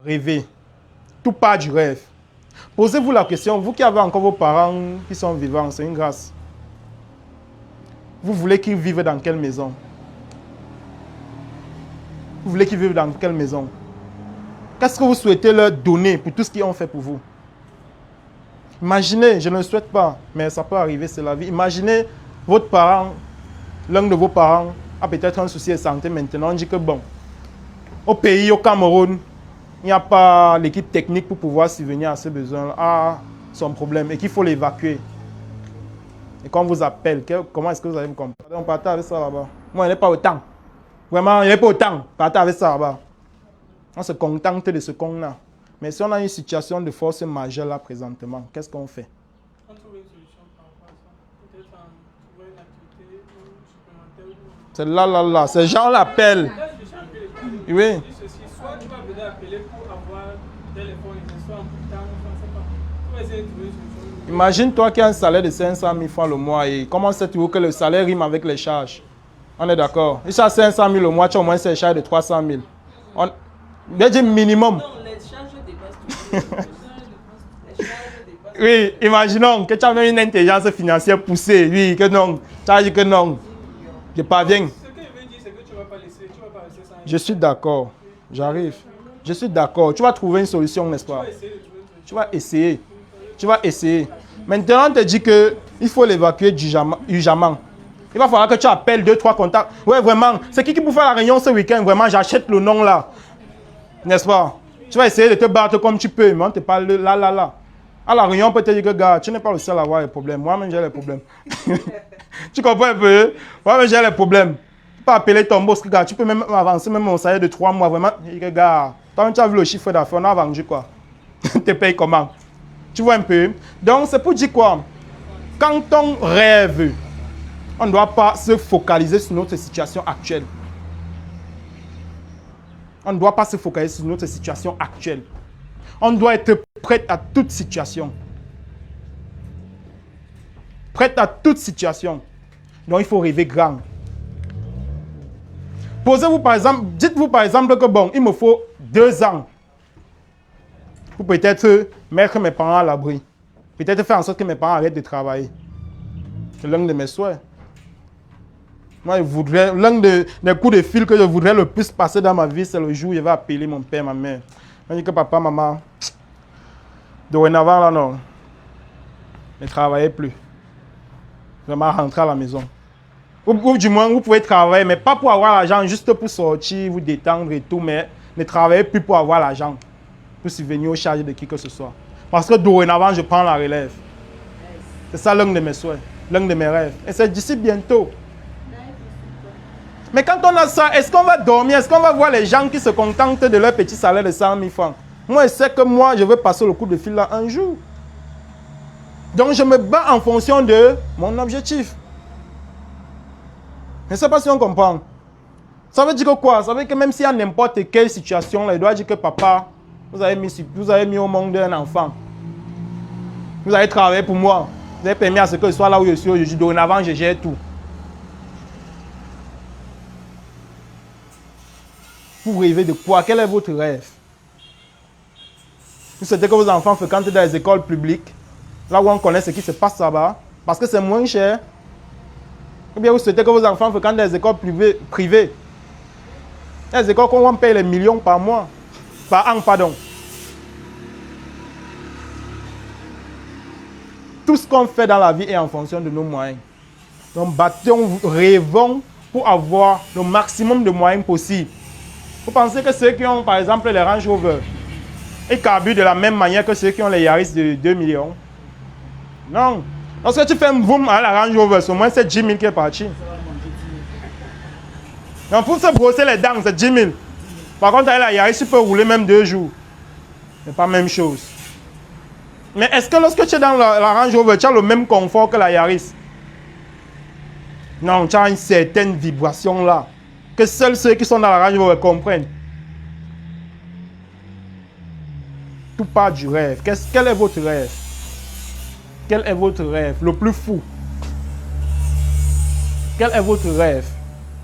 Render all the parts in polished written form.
Rêver. Tout part du rêve. Posez-vous la question, vous qui avez encore vos parents qui sont vivants, c'est une grâce. Vous voulez qu'ils vivent dans quelle maison? Vous voulez qu'ils vivent dans quelle maison? Qu'est-ce que vous souhaitez leur donner pour tout ce qu'ils ont fait pour vous? Imaginez, je ne le souhaite pas, mais ça peut arriver, c'est la vie. Imaginez votre parent, l'un de vos parents a peut-être un souci de santé maintenant. On dit que bon, au pays, au Cameroun, il n'y a pas l'équipe technique pour pouvoir subvenir à ce besoin, à son problème, et qu'il faut l'évacuer. Et quand on vous appelle, comment est-ce que vous allez vous comprendre? On partait avec ça là-bas. Moi, il n'est pas autant. Vraiment, il n'est pas autant. Partez avec ça là-bas. On se contente de ce qu'on a. Mais si on a une situation de force majeure là présentement, qu'est-ce qu'on fait? On trouve une solution par rapport à ça. Peut-être trouver une activité supplémentaire. C'est là. Ces gens l'appellent. Oui. Soit tu vas venir appeler pour avoir téléphone, soit en tout temps, je ne sais pas. Tu vas essayer de trouver une solution. Imagine-toi qu'il y a un salaire de 500 000 francs le mois et comment sais-tu que le salaire rime avec les charges? On est d'accord. Si tu as 500 000 le mois, tu as au moins ces charges de 300 000. On va dire minimum. Non, les charges dépassent tout. Les charges dépassent. Oui, imaginons que tu avais une intelligence financière poussée. Oui, que non. Tu as dit que non. Je parviens. Ce que je veux dire, c'est que tu ne vas pas laisser, tu vas pas rester sans. Je suis d'accord. J'arrive. Je suis d'accord. Tu vas trouver une solution, n'est-ce pas? Tu vas essayer. Tu vas essayer. Maintenant, on te dit qu'il faut l'évacuer urgemment. Il va falloir que tu appelles 2-3 contacts. Ouais, vraiment. C'est qui peut faire la réunion ce week-end? Vraiment, j'achète le nom là. N'est-ce pas? Tu vas essayer de te battre comme tu peux, mais on te parle de là. À la réunion, on peut te dire que, gars, tu n'es pas le seul à avoir les problèmes. Moi-même, j'ai les problèmes. Tu comprends un peu? Moi-même, j'ai les problèmes. Tu peux appeler ton boss, gars, tu peux même avancer même mon salaire de 3 mois. Vraiment, gars, toi, tu as vu le chiffre d'affaires, on a vendu quoi? Tu te payes comment? Tu vois un peu? Donc, c'est pour dire quoi? Quand on rêve, on ne doit pas se focaliser sur notre situation actuelle. On ne doit pas se focaliser sur notre situation actuelle. On doit être prêt à toute situation. Prêt à toute situation. Donc, il faut rêver grand. Posez-vous par exemple, dites-vous par exemple que bon, il me faut 2 ans pour peut-être mettre mes parents à l'abri. Peut-être faire en sorte que mes parents arrêtent de travailler. C'est l'un de mes souhaits. Moi, l'un des coups de fil que je voudrais le plus passer dans ma vie, c'est le jour où je vais appeler mon père, ma mère. Je dis que papa, maman, dorénavant, là, non, ne travaillez plus. Vraiment rentrer à la maison. Ou du moins, vous pouvez travailler, mais pas pour avoir l'argent, juste pour sortir, vous détendre et tout, mais ne travaillez plus pour avoir l'argent, pour subvenir aux charges de qui que ce soit. Parce que dorénavant, je prends la relève. C'est ça l'un de mes souhaits, l'un de mes rêves. Et c'est d'ici bientôt. Mais quand on a ça, est-ce qu'on va dormir? Est-ce qu'on va voir les gens qui se contentent de leur petit salaire de 100 000 francs? Moi, je sais que moi, je veux passer le coup de fil là un jour. Donc, je me bats en fonction de mon objectif. Je ne sais pas si on comprend. Ça veut dire que quoi? Ça veut dire que même s'il y a n'importe quelle situation, là, il doit dire que papa, vous avez mis au monde un enfant. Vous avez travaillé pour moi. Vous avez permis à ce que je sois là où je suis aujourd'hui. Dorénavant, je gère tout. Vous rêvez de quoi? Quel est votre rêve? Vous souhaitez que vos enfants fréquentent dans les écoles publiques, là où on connaît ce qui se passe là-bas, parce que c'est moins cher. Ou bien vous souhaitez que vos enfants fréquentent dans les écoles privées. Les écoles qu'on paye les millions par mois. Par an, pardon. Tout ce qu'on fait dans la vie est en fonction de nos moyens. Donc, rêvons pour avoir le maximum de moyens possibles. Vous pensez que ceux qui ont, par exemple, les Range Rover, ils carburent de la même manière que ceux qui ont les Yaris de 2 millions? Non. Lorsque tu fais un boom à la Range Rover, c'est au moins 10 000 qui est parti. Donc, pour se brosser les dents, c'est 10 000. Par contre, avec la Yaris, tu peux rouler même 2 jours. Ce n'est pas la même chose. Mais est-ce que lorsque tu es dans la Range Rover, tu as le même confort que la Yaris? Non, tu as une certaine vibration là, que seuls ceux qui sont dans la Range Rover comprennent. Tout part du rêve. Quel est votre rêve? Quel est votre rêve le plus fou? Quel est votre rêve?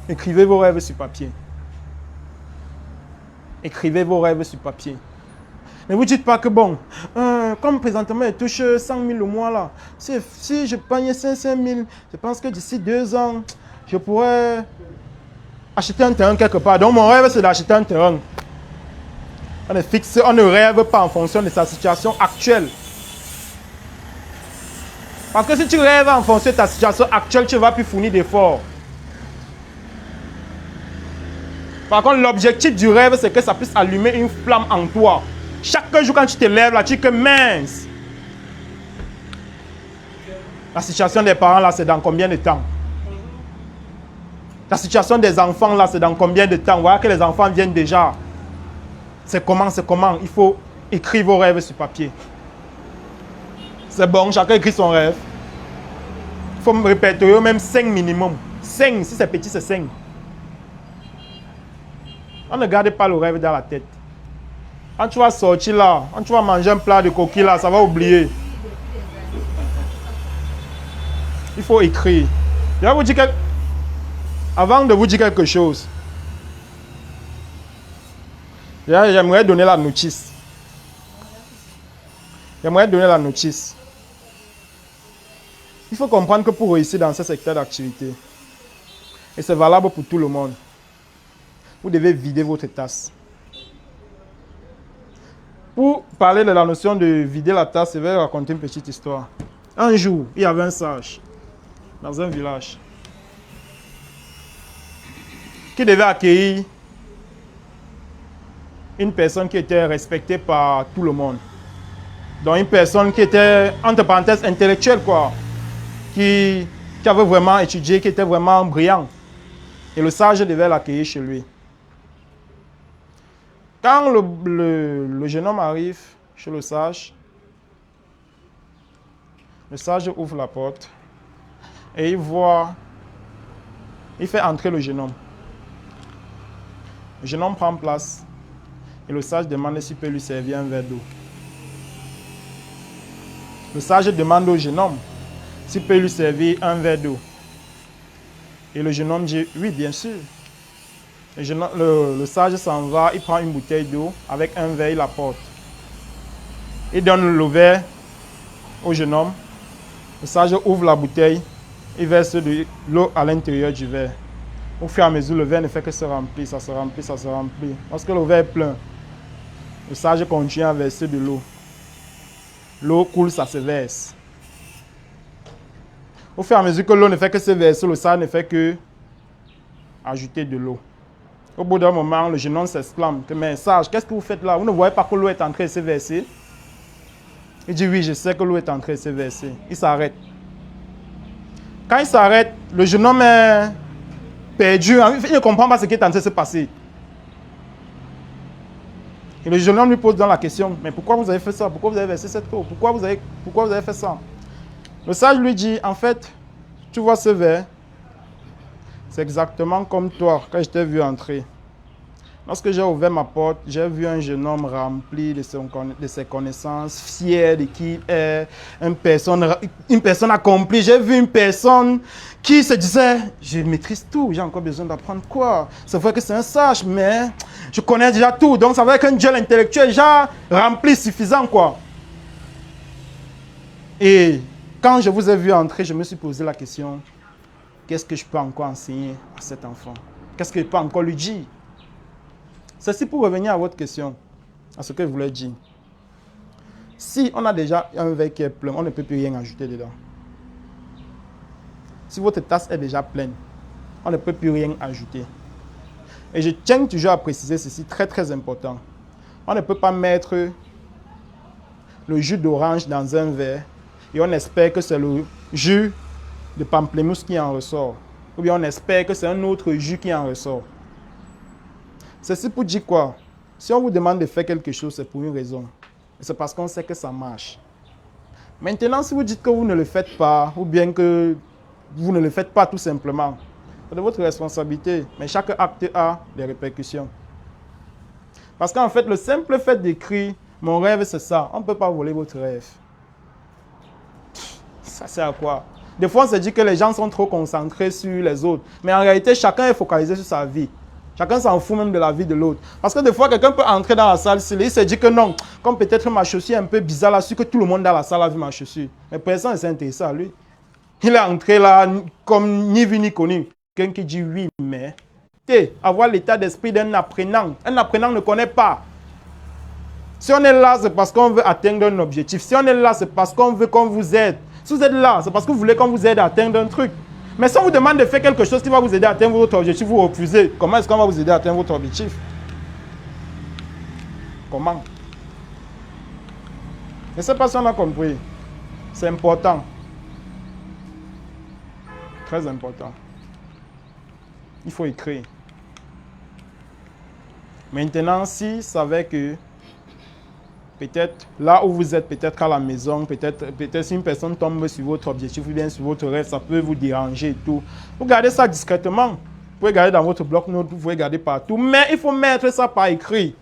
Écrivez vos rêves sur papier. Écrivez vos rêves sur papier. Ne vous dites pas que bon, comme présentement, je touche 100 000 le mois là. Si je gagne 500 000, je pense que d'ici 2 ans, je pourrais acheter un terrain quelque part. Donc mon rêve, c'est d'acheter un terrain. On est fixé, on ne rêve pas en fonction de sa situation actuelle. Parce que si tu rêves en fonction de ta situation actuelle, tu ne vas plus fournir d'efforts. Par contre, l'objectif du rêve, c'est que ça puisse allumer une flamme en toi. Chaque jour, quand tu te lèves, là, tu dis que mince. La situation des parents, là, c'est dans combien de temps? La situation des enfants, là, c'est dans combien de temps? Voilà que les enfants viennent déjà. C'est comment? Il faut écrire vos rêves sur papier. C'est bon, chacun écrit son rêve. Il faut me répertorier même 5 minimum. 5, si c'est petit, c'est 5. On ne garde pas le rêve dans la tête. Quand tu vas sortir là, quand tu vas manger un plat de coquille là, ça va oublier. Il faut écrire. Je vais vous dire avant de vous dire quelque chose, j'aimerais donner la notice. Il faut comprendre que pour réussir dans ce secteur d'activité, et c'est valable pour tout le monde, vous devez vider votre tasse. Pour parler de la notion de vider la tasse, je vais raconter une petite histoire. Un jour, il y avait un sage dans un village qui devait accueillir une personne qui était respectée par tout le monde. Donc une personne qui était, entre parenthèses, intellectuelle, quoi. Qui avait vraiment étudié, qui était vraiment brillant. Et le sage devait l'accueillir chez lui. Quand le jeune homme arrive chez le sage ouvre la porte et il fait entrer le jeune homme. Le jeune homme prend place et le sage demande s'il peut lui servir un verre d'eau. Le sage demande au jeune homme s'il peut lui servir un verre d'eau. Et le jeune homme dit oui, bien sûr. Le sage s'en va, il prend une bouteille d'eau avec un verre, il la porte. Il donne le verre au jeune homme. Le sage ouvre la bouteille, il verse de l'eau à l'intérieur du verre. Au fur et à mesure, le verre ne fait que se remplir, ça se remplit, ça se remplit. Lorsque le verre est plein, le sage continue à verser de l'eau. L'eau coule, ça se verse. Au fur et à mesure que l'eau ne fait que se verser, le sage ne fait que ajouter de l'eau. Au bout d'un moment, le jeune homme s'exclame que mais sage, qu'est-ce que vous faites là? Vous ne voyez pas que l'eau est en train de se verser? Il dit oui, je sais que l'eau est en train de se verser. Il s'arrête. Quand il s'arrête, le jeune homme est perdu. Il ne comprend pas ce qui est en train de se passer. Et le jeune homme lui pose dans la question, mais pourquoi vous avez fait ça? Pourquoi vous avez versé cette eau? Pourquoi vous avez fait ça? Le sage lui dit, en fait, tu vois ce verre? C'est exactement comme toi, quand je t'ai vu entrer. Lorsque j'ai ouvert ma porte, j'ai vu un jeune homme rempli de ses connaissances, fier de qui il est, une personne accomplie. J'ai vu une personne qui se disait, je maîtrise tout, j'ai encore besoin d'apprendre quoi? C'est vrai que c'est un sage, mais je connais déjà tout. Donc ça veut dire qu'un gel intellectuel déjà rempli, suffisant, quoi. Et quand je vous ai vu entrer, je me suis posé la question, qu'est-ce que je peux encore enseigner à cet enfant? Qu'est-ce que je peux encore lui dire? Ceci pour revenir à votre question, à ce que je voulais dire. Si on a déjà un verre qui est plein, on ne peut plus rien ajouter dedans. Si votre tasse est déjà pleine, on ne peut plus rien ajouter. Et je tiens toujours à préciser ceci, très très important. On ne peut pas mettre le jus d'orange dans un verre et on espère que c'est le jus de pamplemousse qui en ressort. Ou bien on espère que c'est un autre jus qui en ressort. Ceci pour dire quoi? Si on vous demande de faire quelque chose, c'est pour une raison. C'est parce qu'on sait que ça marche. Maintenant, si vous dites que vous ne le faites pas, ou bien que vous ne le faites pas tout simplement, c'est de votre responsabilité. Mais chaque acte a des répercussions. Parce qu'en fait, le simple fait d'écrire « Mon rêve, c'est ça », on ne peut pas voler votre rêve. Ça sert à quoi? Des fois, on se dit que les gens sont trop concentrés sur les autres. Mais en réalité, chacun est focalisé sur sa vie. Chacun s'en fout même de la vie de l'autre. Parce que des fois, quelqu'un peut entrer dans la salle, il se dit que non, comme peut-être ma chaussure est un peu bizarre là, sûr que tout le monde dans la salle a vu ma chaussure. Mais personne ne s'est intéressé à lui. Il est entré là comme ni vu ni connu. Quelqu'un qui dit oui, mais avoir l'état d'esprit d'un apprenant. Un apprenant ne connaît pas. Si on est là, c'est parce qu'on veut atteindre un objectif. Si on est là, c'est parce qu'on veut qu'on vous aide. Si vous êtes là, c'est parce que vous voulez qu'on vous aide à atteindre un truc. Mais si on vous demande de faire quelque chose qui va vous aider à atteindre votre objectif, vous refusez. Comment est-ce qu'on va vous aider à atteindre votre objectif? Comment? Je ne sais pas si on a compris. C'est important. Très important. Il faut écrire. Maintenant, si ça savait que peut-être là où vous êtes, peut-être à la maison, peut-être si une personne tombe sur votre objectif ou bien sur votre rêve, ça peut vous déranger et tout. Vous gardez ça discrètement. Vous pouvez garder dans votre bloc-notes, vous pouvez garder partout. Mais il faut mettre ça par écrit.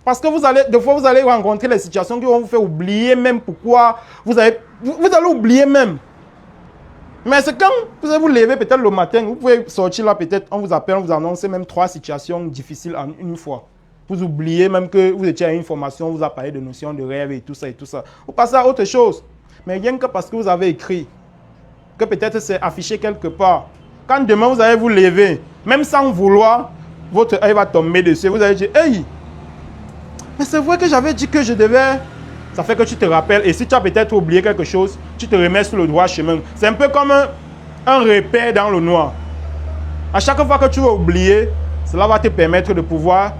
Parce que des fois, vous allez rencontrer les situations qui vont vous faire oublier même pourquoi vous allez oublier même. Mais c'est quand vous allez vous lever peut-être le matin, vous pouvez sortir là peut-être, on vous appelle, on vous annonce même 3 situations difficiles en une fois. Vous oubliez même que vous étiez à une formation, vous a parlé de notions de rêve et tout ça et tout ça. Vous passez à autre chose. Mais rien que parce que vous avez écrit, que peut-être c'est affiché quelque part. Quand demain vous allez vous lever, même sans vouloir, votre œil va tomber dessus. Vous allez dire, hey, mais c'est vrai que j'avais dit que je devais... Ça fait que tu te rappelles. Et si tu as peut-être oublié quelque chose, tu te remets sur le droit chemin. C'est un peu comme un repère dans le noir. À chaque fois que tu vas oublier, cela va te permettre de pouvoir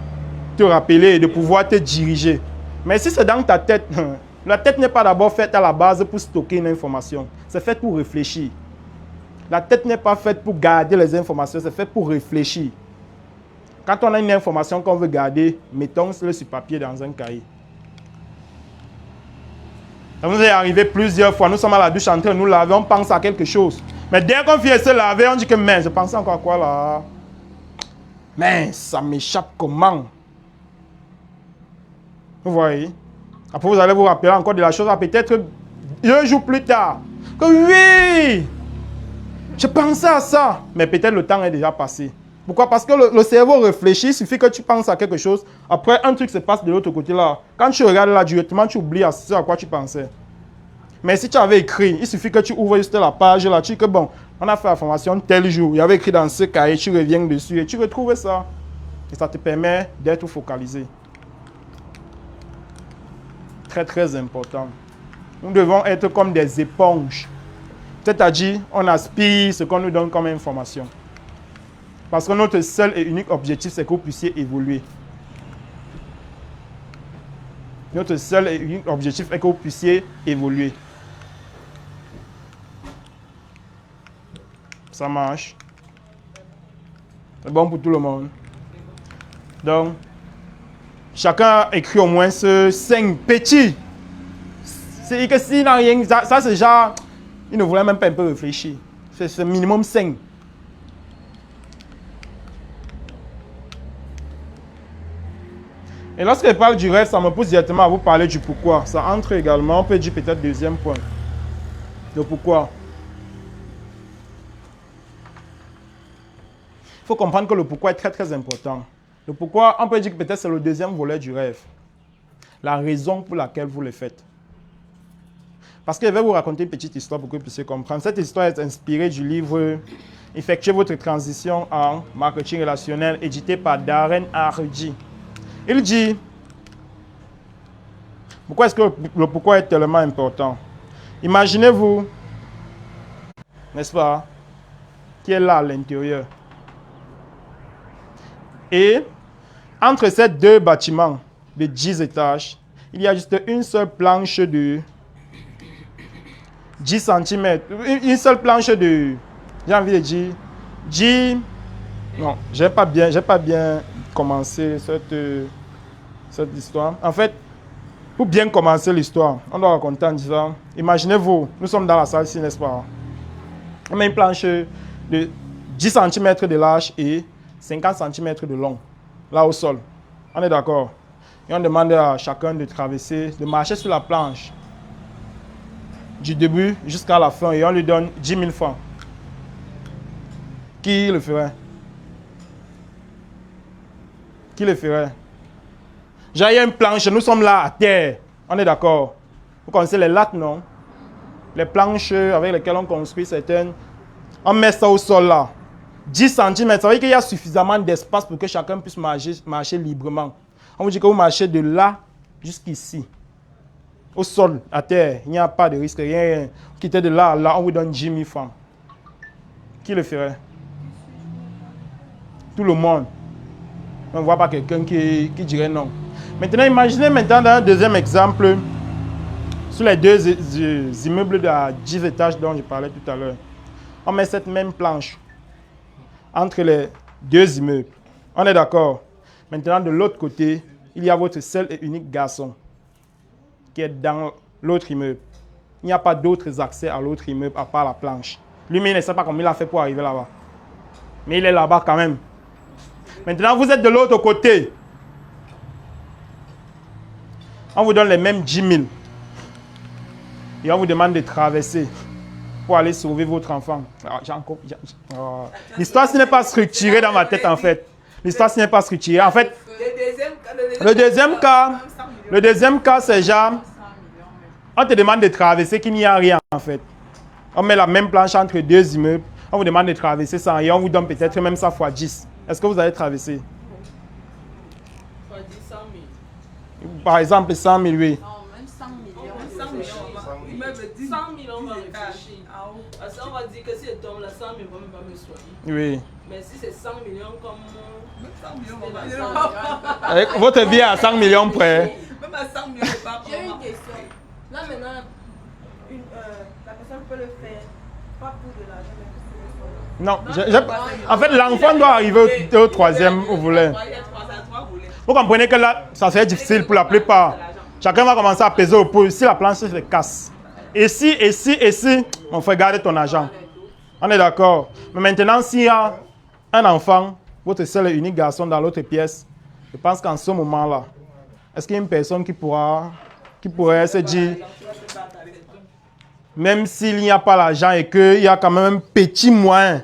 te rappeler et de pouvoir te diriger. Mais si c'est dans ta tête, la tête n'est pas d'abord faite à la base pour stocker une information. C'est fait pour réfléchir. La tête n'est pas faite pour garder les informations, c'est fait pour réfléchir. Quand on a une information qu'on veut garder, mettons-le sur papier dans un cahier. Ça nous est arrivé plusieurs fois. Nous sommes à la douche en train de nous laver, on pense à quelque chose. Mais dès qu'on vient se laver, on dit que, mais je pensais encore à quoi là? Mais ça m'échappe comment? Vous voyez? Après, vous allez vous rappeler encore de la chose, peut-être 2 jours plus tard. Que oui! Je pensais à ça. Mais peut-être le temps est déjà passé. Pourquoi? Parce que le cerveau réfléchit, il suffit que tu penses à quelque chose. Après, un truc se passe de l'autre côté là. Quand tu regardes là, directement, tu oublies à quoi tu pensais. Mais si tu avais écrit, il suffit que tu ouvres juste la page là, tu dis que bon, on a fait la formation tel jour, il y avait écrit dans ce cahier, tu reviens dessus et tu retrouves ça. Et ça te permet d'être focalisé. Très très important. Nous devons être comme des éponges. C'est-à-dire, on aspire ce qu'on nous donne comme information. Parce que notre seul et unique objectif, c'est que vous puissiez évoluer. Notre seul et unique objectif est que vous puissiez évoluer. Ça marche. C'est bon pour tout le monde. Donc, chacun écrit au moins 5 petits. C'est que s'il n'a rien, ça c'est genre, il ne voulait même pas un peu réfléchir. C'est minimum 5. Et lorsque je parle du rêve, ça me pousse directement à vous parler du pourquoi. Ça entre également, on peut dire peut-être deuxième point. Le pourquoi. Il faut comprendre que le pourquoi est très très important. Le pourquoi, on peut dire que peut-être c'est le deuxième volet du rêve. La raison pour laquelle vous le faites. Parce que je vais vous raconter une petite histoire pour que vous puissiez comprendre. Cette histoire est inspirée du livre « Effectuez votre transition en marketing relationnel » édité par Darren Hardy. Il dit, pourquoi est-ce que le pourquoi est tellement important? Imaginez-vous, n'est-ce pas, qui est là à l'intérieur. Et entre ces 2 bâtiments de 10 étages, il y a juste une seule planche de 10 cm. Une seule planche de, j'ai envie de dire, 10... Non, je n'ai pas bien commencé cette histoire. En fait, pour bien commencer l'histoire, on doit raconter en disant, imaginez-vous, nous sommes dans la salle ici, n'est-ce pas? On met une planche de 10 cm de large et 50 cm de long, là au sol. On est d'accord? Et on demande à chacun de traverser, de marcher sur la planche du début jusqu'à la fin et on lui donne 10 000 francs. Qui le ferait? Qui le ferait? J'ai une planche, nous sommes là à terre. On est d'accord? Vous connaissez les lattes, non? Les planches avec lesquelles on construit certaines. On met ça au sol là. 10 cm, ça veut dire qu'il y a suffisamment d'espace pour que chacun puisse marcher librement. On vous dit que vous marchez de là jusqu'ici. Au sol, à terre, il n'y a pas de risque, rien. Vous quittez de là à là, on vous donne 10 000 francs. Qui le ferait? Tout le monde. On ne voit pas quelqu'un qui dirait non. Maintenant, imaginez maintenant dans un deuxième exemple, sur les deux immeubles de 10 étages dont je parlais tout à l'heure. On met cette même planche entre les deux immeubles. On est d'accord? Maintenant, de l'autre côté, il y a votre seul et unique garçon qui est dans l'autre immeuble. Il n'y a pas d'autres accès à l'autre immeuble à part la planche. Lui-même, il ne sait pas comment il a fait pour arriver là-bas. Mais il est là-bas quand même. Maintenant, vous êtes de l'autre côté. On vous donne les mêmes 10 000. Et on vous demande de traverser pour aller sauver votre enfant. L'histoire, ce n'est pas structuré dans ma tête, en fait. L'histoire, ce n'est pas structuré. En fait, le deuxième cas, c'est genre, on te demande de traverser qu'il n'y a rien, en fait. On met la même planche entre deux immeubles. On vous demande de traverser sans rien. On vous donne peut-être même ça fois 10. Est-ce que vous allez traverser? Fois 10, 100 000. Par exemple, 100 000, oui. Non, même 100 millions. 100 millions, Il me dit 100 000, on va réfléchir. Parce qu'on va dire que si elle tombe là, 100 000 va même pas me soigner. Oui. Mais si c'est 100 millions comme... même 100 millions, on va c'était dire. dans 100 millions. Avec votre vie à 100 millions près. Même à 100 millions, c'est pas J'ai une vraiment. question. Là maintenant, la personne peut le faire, pas pour de l'argent, mais pour se le soin. Non, en fait, l'enfant doit arriver au troisième, vous voulez. Vous comprenez que là, ça serait difficile pour la plupart. Chacun va commencer à peser au pot. Si la planche se casse. Et si, on fait garder ton argent. On est d'accord. Mais maintenant, s'il y a un enfant, votre seul et unique garçon dans l'autre pièce, je pense qu'en ce moment-là, est-ce qu'il y a une personne qui pourrait se dire, même s'il n'y a pas l'argent et qu'il y a quand même un petit moyen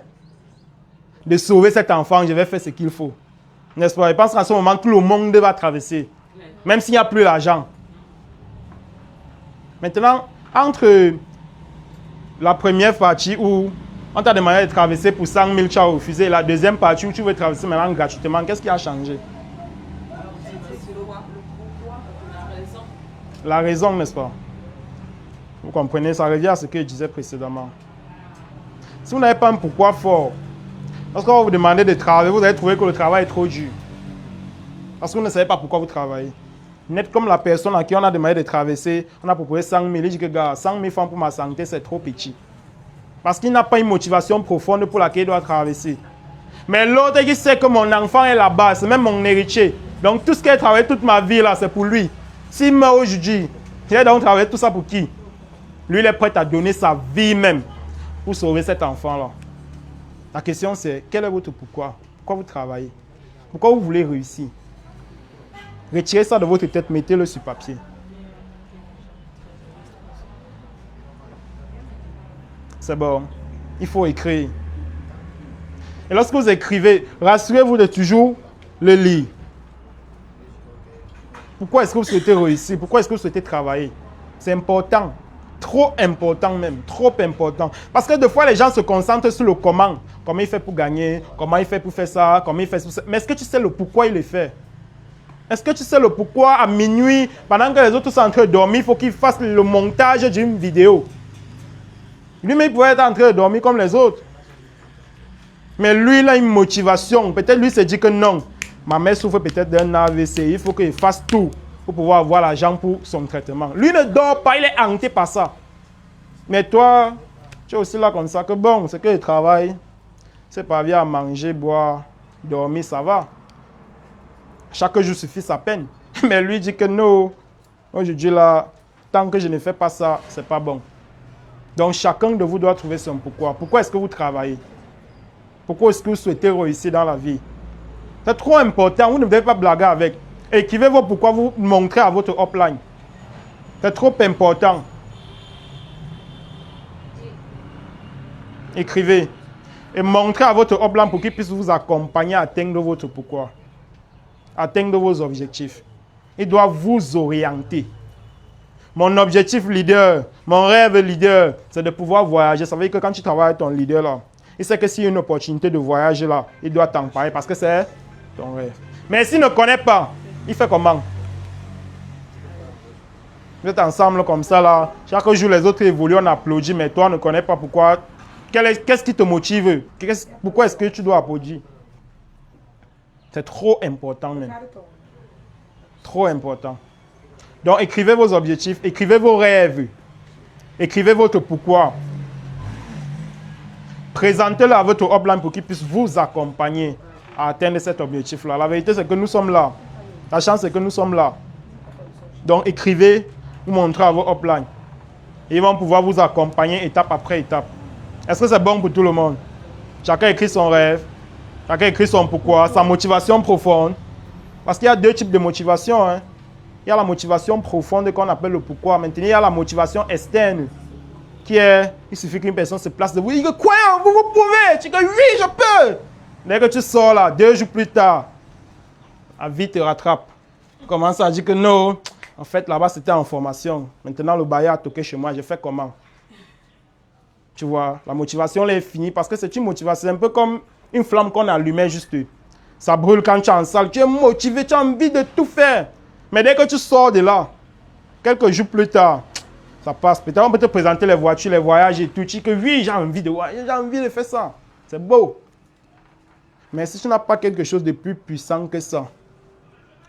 de sauver cet enfant, je vais faire ce qu'il faut. N'est-ce pas? Je pense qu'en ce moment, tout le monde va traverser, même s'il n'y a plus l'argent. Maintenant, entre la première partie où on t'a demandé de traverser pour 100 000, tu as refusé, et la deuxième partie où tu veux traverser maintenant gratuitement, qu'est-ce qui a changé? La raison, n'est-ce pas? Vous comprenez, ça revient à ce que je disais précédemment. Si vous n'avez pas un pourquoi fort, lorsqu'on va vous demander de travailler, vous allez trouver que le travail est trop dur. Parce que vous ne savez pas pourquoi vous travaillez. Net comme la personne à qui on a demandé de traverser, on a proposé 100 000. Il dit que gars, 100 000 francs pour ma santé, c'est trop petit. Parce qu'il n'a pas une motivation profonde pour laquelle il doit traverser. Mais l'autre qui sait que mon enfant est là-bas, c'est même mon héritier. Donc tout ce qu'il a travaillé toute ma vie là, c'est pour lui. S'il meurt aujourd'hui, il a donc travaillé tout ça pour qui? Lui, il est prêt à donner sa vie même pour sauver cet enfant-là. La question c'est, quel est votre pourquoi? Pourquoi vous travaillez? Pourquoi vous voulez réussir? Retirez ça de votre tête, mettez-le sur papier. C'est bon. Il faut écrire. Et lorsque vous écrivez, rassurez-vous de toujours le lire. Pourquoi est-ce que vous souhaitez réussir? Pourquoi est-ce que vous souhaitez travailler? C'est important. Trop important même. Trop important. Parce que des fois, les gens se concentrent sur le comment. Comment il fait pour gagner? Comment il fait pour faire ça? Comment il fait pour ça? Mais est-ce que tu sais le pourquoi il le fait? Est-ce que tu sais le pourquoi à minuit, pendant que les autres sont en train de dormir, il faut qu'il fasse le montage d'une vidéo? Lui-même, il pourrait être en train de dormir comme les autres. Mais lui, il a une motivation. Peut-être lui se dit que non. Ma mère souffre peut-être d'un AVC. Il faut qu'il fasse tout pour pouvoir avoir l'argent pour son traitement. Lui ne dort pas, il est hanté par ça. Mais toi, tu es aussi là comme ça que bon, c'est que le travail, c'est pas bien à manger, boire, dormir, ça va. Chaque jour suffit sa peine. Mais lui dit que non, aujourd'hui là, tant que je ne fais pas ça, c'est pas bon. Donc chacun de vous doit trouver son pourquoi. Pourquoi est-ce que vous travaillez? Pourquoi est-ce que vous souhaitez réussir dans la vie? C'est trop important, vous ne devez pas blaguer avec. Écrivez vos pourquoi vous montrez à votre upline. C'est trop important. Écrivez. Et montrez à votre upline pour qu'il puisse vous accompagner à atteindre votre pourquoi. Atteindre vos objectifs. Il doit vous orienter. Mon objectif leader, mon rêve leader, c'est de pouvoir voyager. Ça veut dire que quand tu travailles avec ton leader là, il sait que s'il y a une opportunité de voyage là, il doit t'en parler parce que c'est ton rêve. Mais s'il ne connaît pas, il fait comment? Vous êtes ensemble comme ça là, chaque jour les autres évoluent, on applaudit, mais toi ne connais pas pourquoi. Qu'est-ce qui te motive? Pourquoi est-ce que tu dois applaudir? C'est trop important même. Trop important. Donc écrivez vos objectifs, écrivez vos rêves, écrivez votre pourquoi. Présentez-le à votre upline pour qu'il puisse vous accompagner à atteindre cet objectif-là. La vérité, c'est que nous sommes là. La chance, c'est que nous sommes là. Donc écrivez, vous montrez à vos upline. Ils vont pouvoir vous accompagner étape après étape. Est-ce que c'est bon pour tout le monde? Chacun écrit son rêve, chacun écrit son pourquoi, sa motivation profonde. Parce qu'il y a deux types de motivation. Hein. Il y a la motivation profonde qu'on appelle le pourquoi. Maintenant, il y a la motivation externe. Qui est, il suffit qu'une personne se place devant vous. Il dit quoi? Vous pouvez? Tu dis oui, je peux. Dès que tu sors là, 2 jours plus tard, la vie te rattrape. Tu commences à dire que non. En fait, là-bas, c'était en formation. Maintenant, le bailleur a toqué chez moi. Je fais comment? Tu vois, la motivation, elle est finie parce que c'est une motivation. C'est un peu comme une flamme qu'on allumait juste. Ça brûle quand tu es en salle. Tu es motivé, tu as envie de tout faire. Mais dès que tu sors de là, quelques jours plus tard, ça passe. Peut-être on peut te présenter les voitures, les voyages et tout. Tu dis que oui, j'ai envie de voyager, j'ai envie de faire ça. C'est beau. Mais si tu n'as pas quelque chose de plus puissant que ça,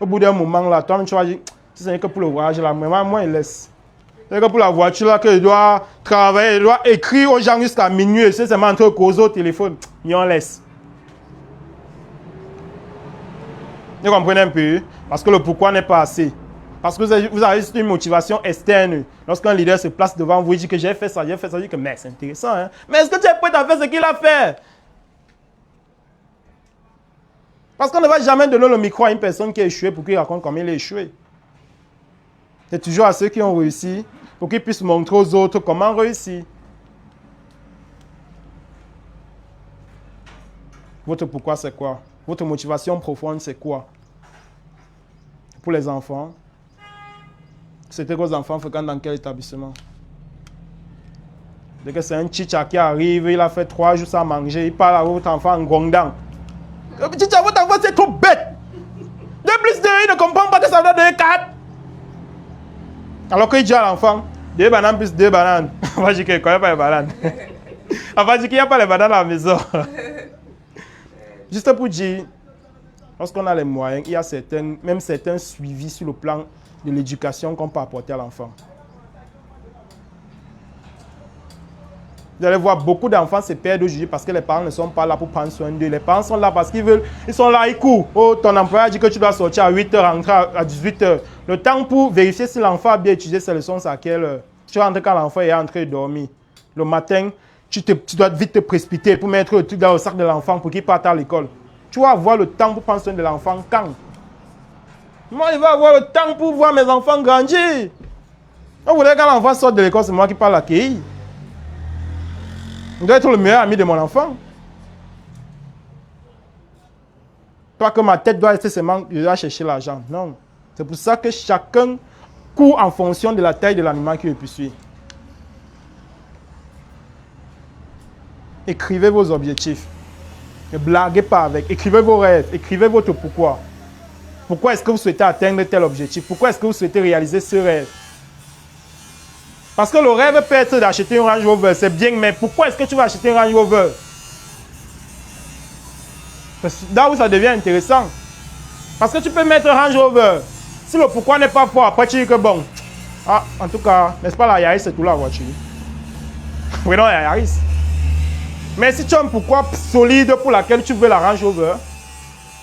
au bout d'un moment, là, toi, tu vas dire, si ce n'est que pour le voyage, là, moi, il laisse. C'est que pour la voiture, là, que je dois travailler, je dois écrire aux gens jusqu'à minuit, et c'est seulement entre causer au téléphone. Et on laisse. Vous comprenez un peu? Parce que le pourquoi n'est pas assez. Parce que vous avez juste une motivation externe. Lorsqu'un leader se place devant vous, il dit que j'ai fait ça, il dit que mais c'est intéressant. Hein? Mais est-ce que tu es prêt à faire ce qu'il a fait? Parce qu'on ne va jamais donner le micro à une personne qui a échoué pour qu'il raconte comment il a échoué. C'est toujours à ceux qui ont réussi pour qu'ils puissent montrer aux autres comment réussir. Votre pourquoi, c'est quoi? Votre motivation profonde, c'est quoi? Pour les enfants, c'était que vos enfants fréquentent dans quel établissement? Dès que c'est un chicha qui arrive, il a fait 3 jours sans manger, il parle à votre enfant en grondant. Chicha, votre enfant, c'est trop bête! 2 plus 2, il ne comprend pas que ça doit donner 4. Alors qu'il dit à l'enfant, 2 bananes plus 2 bananes. On va dire qu'il ne connaît pas les bananes. On va dire qu'il n'y a pas les bananes à la maison. Juste pour dire, lorsqu'on a les moyens, il y a même certains suivis sur le plan de l'éducation qu'on peut apporter à l'enfant. Vous allez voir, beaucoup d'enfants se perdent aujourd'hui parce que les parents ne sont pas là pour prendre soin d'eux. Les parents sont là parce qu'ils veulent, ils sont là, ils courent. Oh, ton employeur dit que tu dois sortir à 8h, rentrer à 18h. Le temps pour vérifier si l'enfant a bien étudié ses leçons, c'est à quelle heure? Tu rentres quand l'enfant est en train de dormir. Le matin, tu dois vite te précipiter pour mettre le truc dans le sac de l'enfant pour qu'il parte à l'école. Tu vas avoir le temps pour prendre soin de l'enfant quand? Moi, je vais avoir le temps pour voir mes enfants grandir. On voudrait quand l'enfant sort de l'école, c'est moi qui parle l'accueillir. Je dois être le meilleur ami de mon enfant. Pas que ma tête doit rester seulement, je dois chercher l'argent. Non. C'est pour ça que chacun court en fonction de la taille de l'animal qui le poursuit. Écrivez vos objectifs. Ne blaguez pas avec. Écrivez vos rêves. Écrivez votre pourquoi. Pourquoi est-ce que vous souhaitez atteindre tel objectif? Pourquoi est-ce que vous souhaitez réaliser ce rêve? Parce que le rêve peut être d'acheter une Range Rover, c'est bien, mais pourquoi est-ce que tu vas acheter une Range Rover? Là où ça devient intéressant. Parce que tu peux mettre un Range Rover. Si le pourquoi n'est pas fort, après tu dis que bon. Ah, en tout cas, n'est-ce pas la Yaris, c'est tout la voiture. Oui, non, la Yaris. Mais si tu as un pourquoi solide pour laquelle tu veux la Range Rover,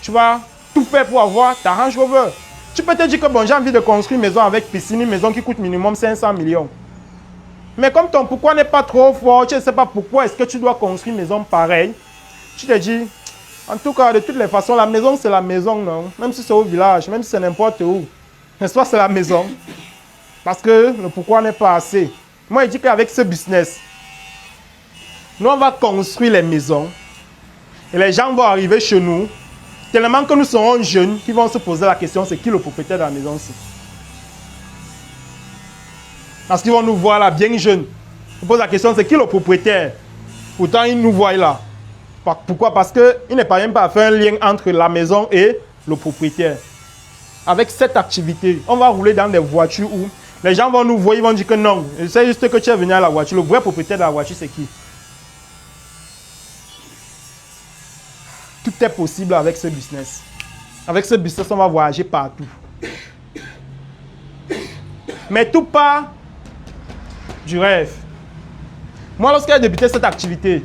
tu vas tout faire pour avoir ta Range Rover. Tu peux te dire que bon, j'ai envie de construire une maison avec piscine, une maison qui coûte minimum 500 millions. Mais comme ton pourquoi n'est pas trop fort, tu ne sais pas pourquoi est-ce que tu dois construire une maison pareille, tu te dis, en tout cas, de toutes les façons, la maison, c'est la maison, non? Même si c'est au village, même si c'est n'importe où. N'est-ce pas, c'est la maison. Parce que le pourquoi n'est pas assez. Moi, je dis qu'avec ce business, nous, on va construire les maisons. Et les gens vont arriver chez nous, tellement que nous serons jeunes, qui vont se poser la question, c'est qui le propriétaire de la maison-ci? Parce qu'ils vont nous voir là, bien jeunes. On pose la question, c'est qui le propriétaire? Pourtant, ils nous voient là. Pourquoi? Parce qu'ils ne parviennent pas à faire un lien entre la maison et le propriétaire. Avec cette activité, on va rouler dans des voitures où les gens vont nous voir, ils vont dire que non. C'est juste que tu es venu à la voiture. Le vrai propriétaire de la voiture, c'est qui? Tout est possible avec ce business. Avec ce business, on va voyager partout. Mais tout part du rêve. Moi, lorsque j'ai débuté cette activité,